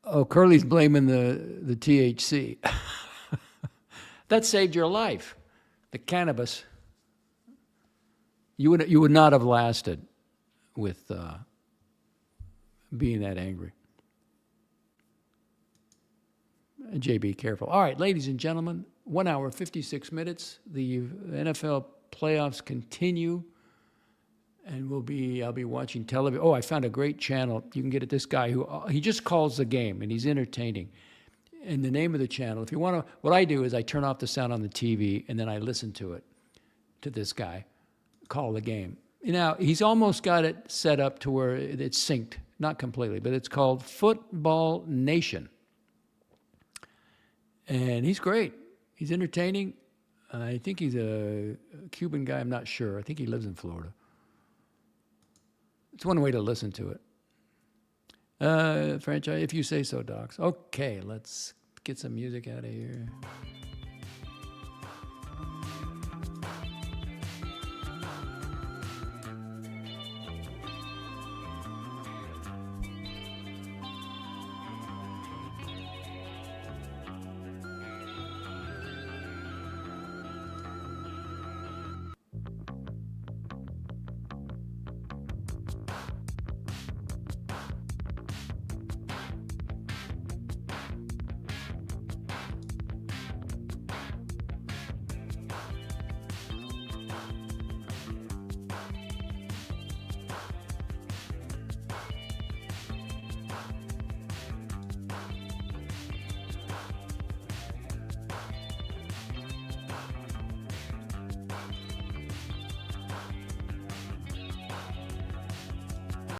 Oh, Curly's blaming the THC. That saved your life. The cannabis. You would not have lasted with being that angry. JB, careful. All right, ladies and gentlemen, 1 hour, 56 minutes. The NFL playoffs continue. And I'll be watching television. Oh, I found a great channel. You can get it. This guy he just calls the game, and he's entertaining. And the name of the channel, if you want to, what I do is I turn off the sound on the TV, and then I listen to it, to this guy call the game. Now, he's almost got it set up to where it's synced, not completely, but it's called Football Nation. And he's great. He's entertaining. I think he's a Cuban guy. I'm not sure. I think he lives in Florida. It's one way to listen to it. Franchise, if you say so, Docs. Okay, let's get some music out of here.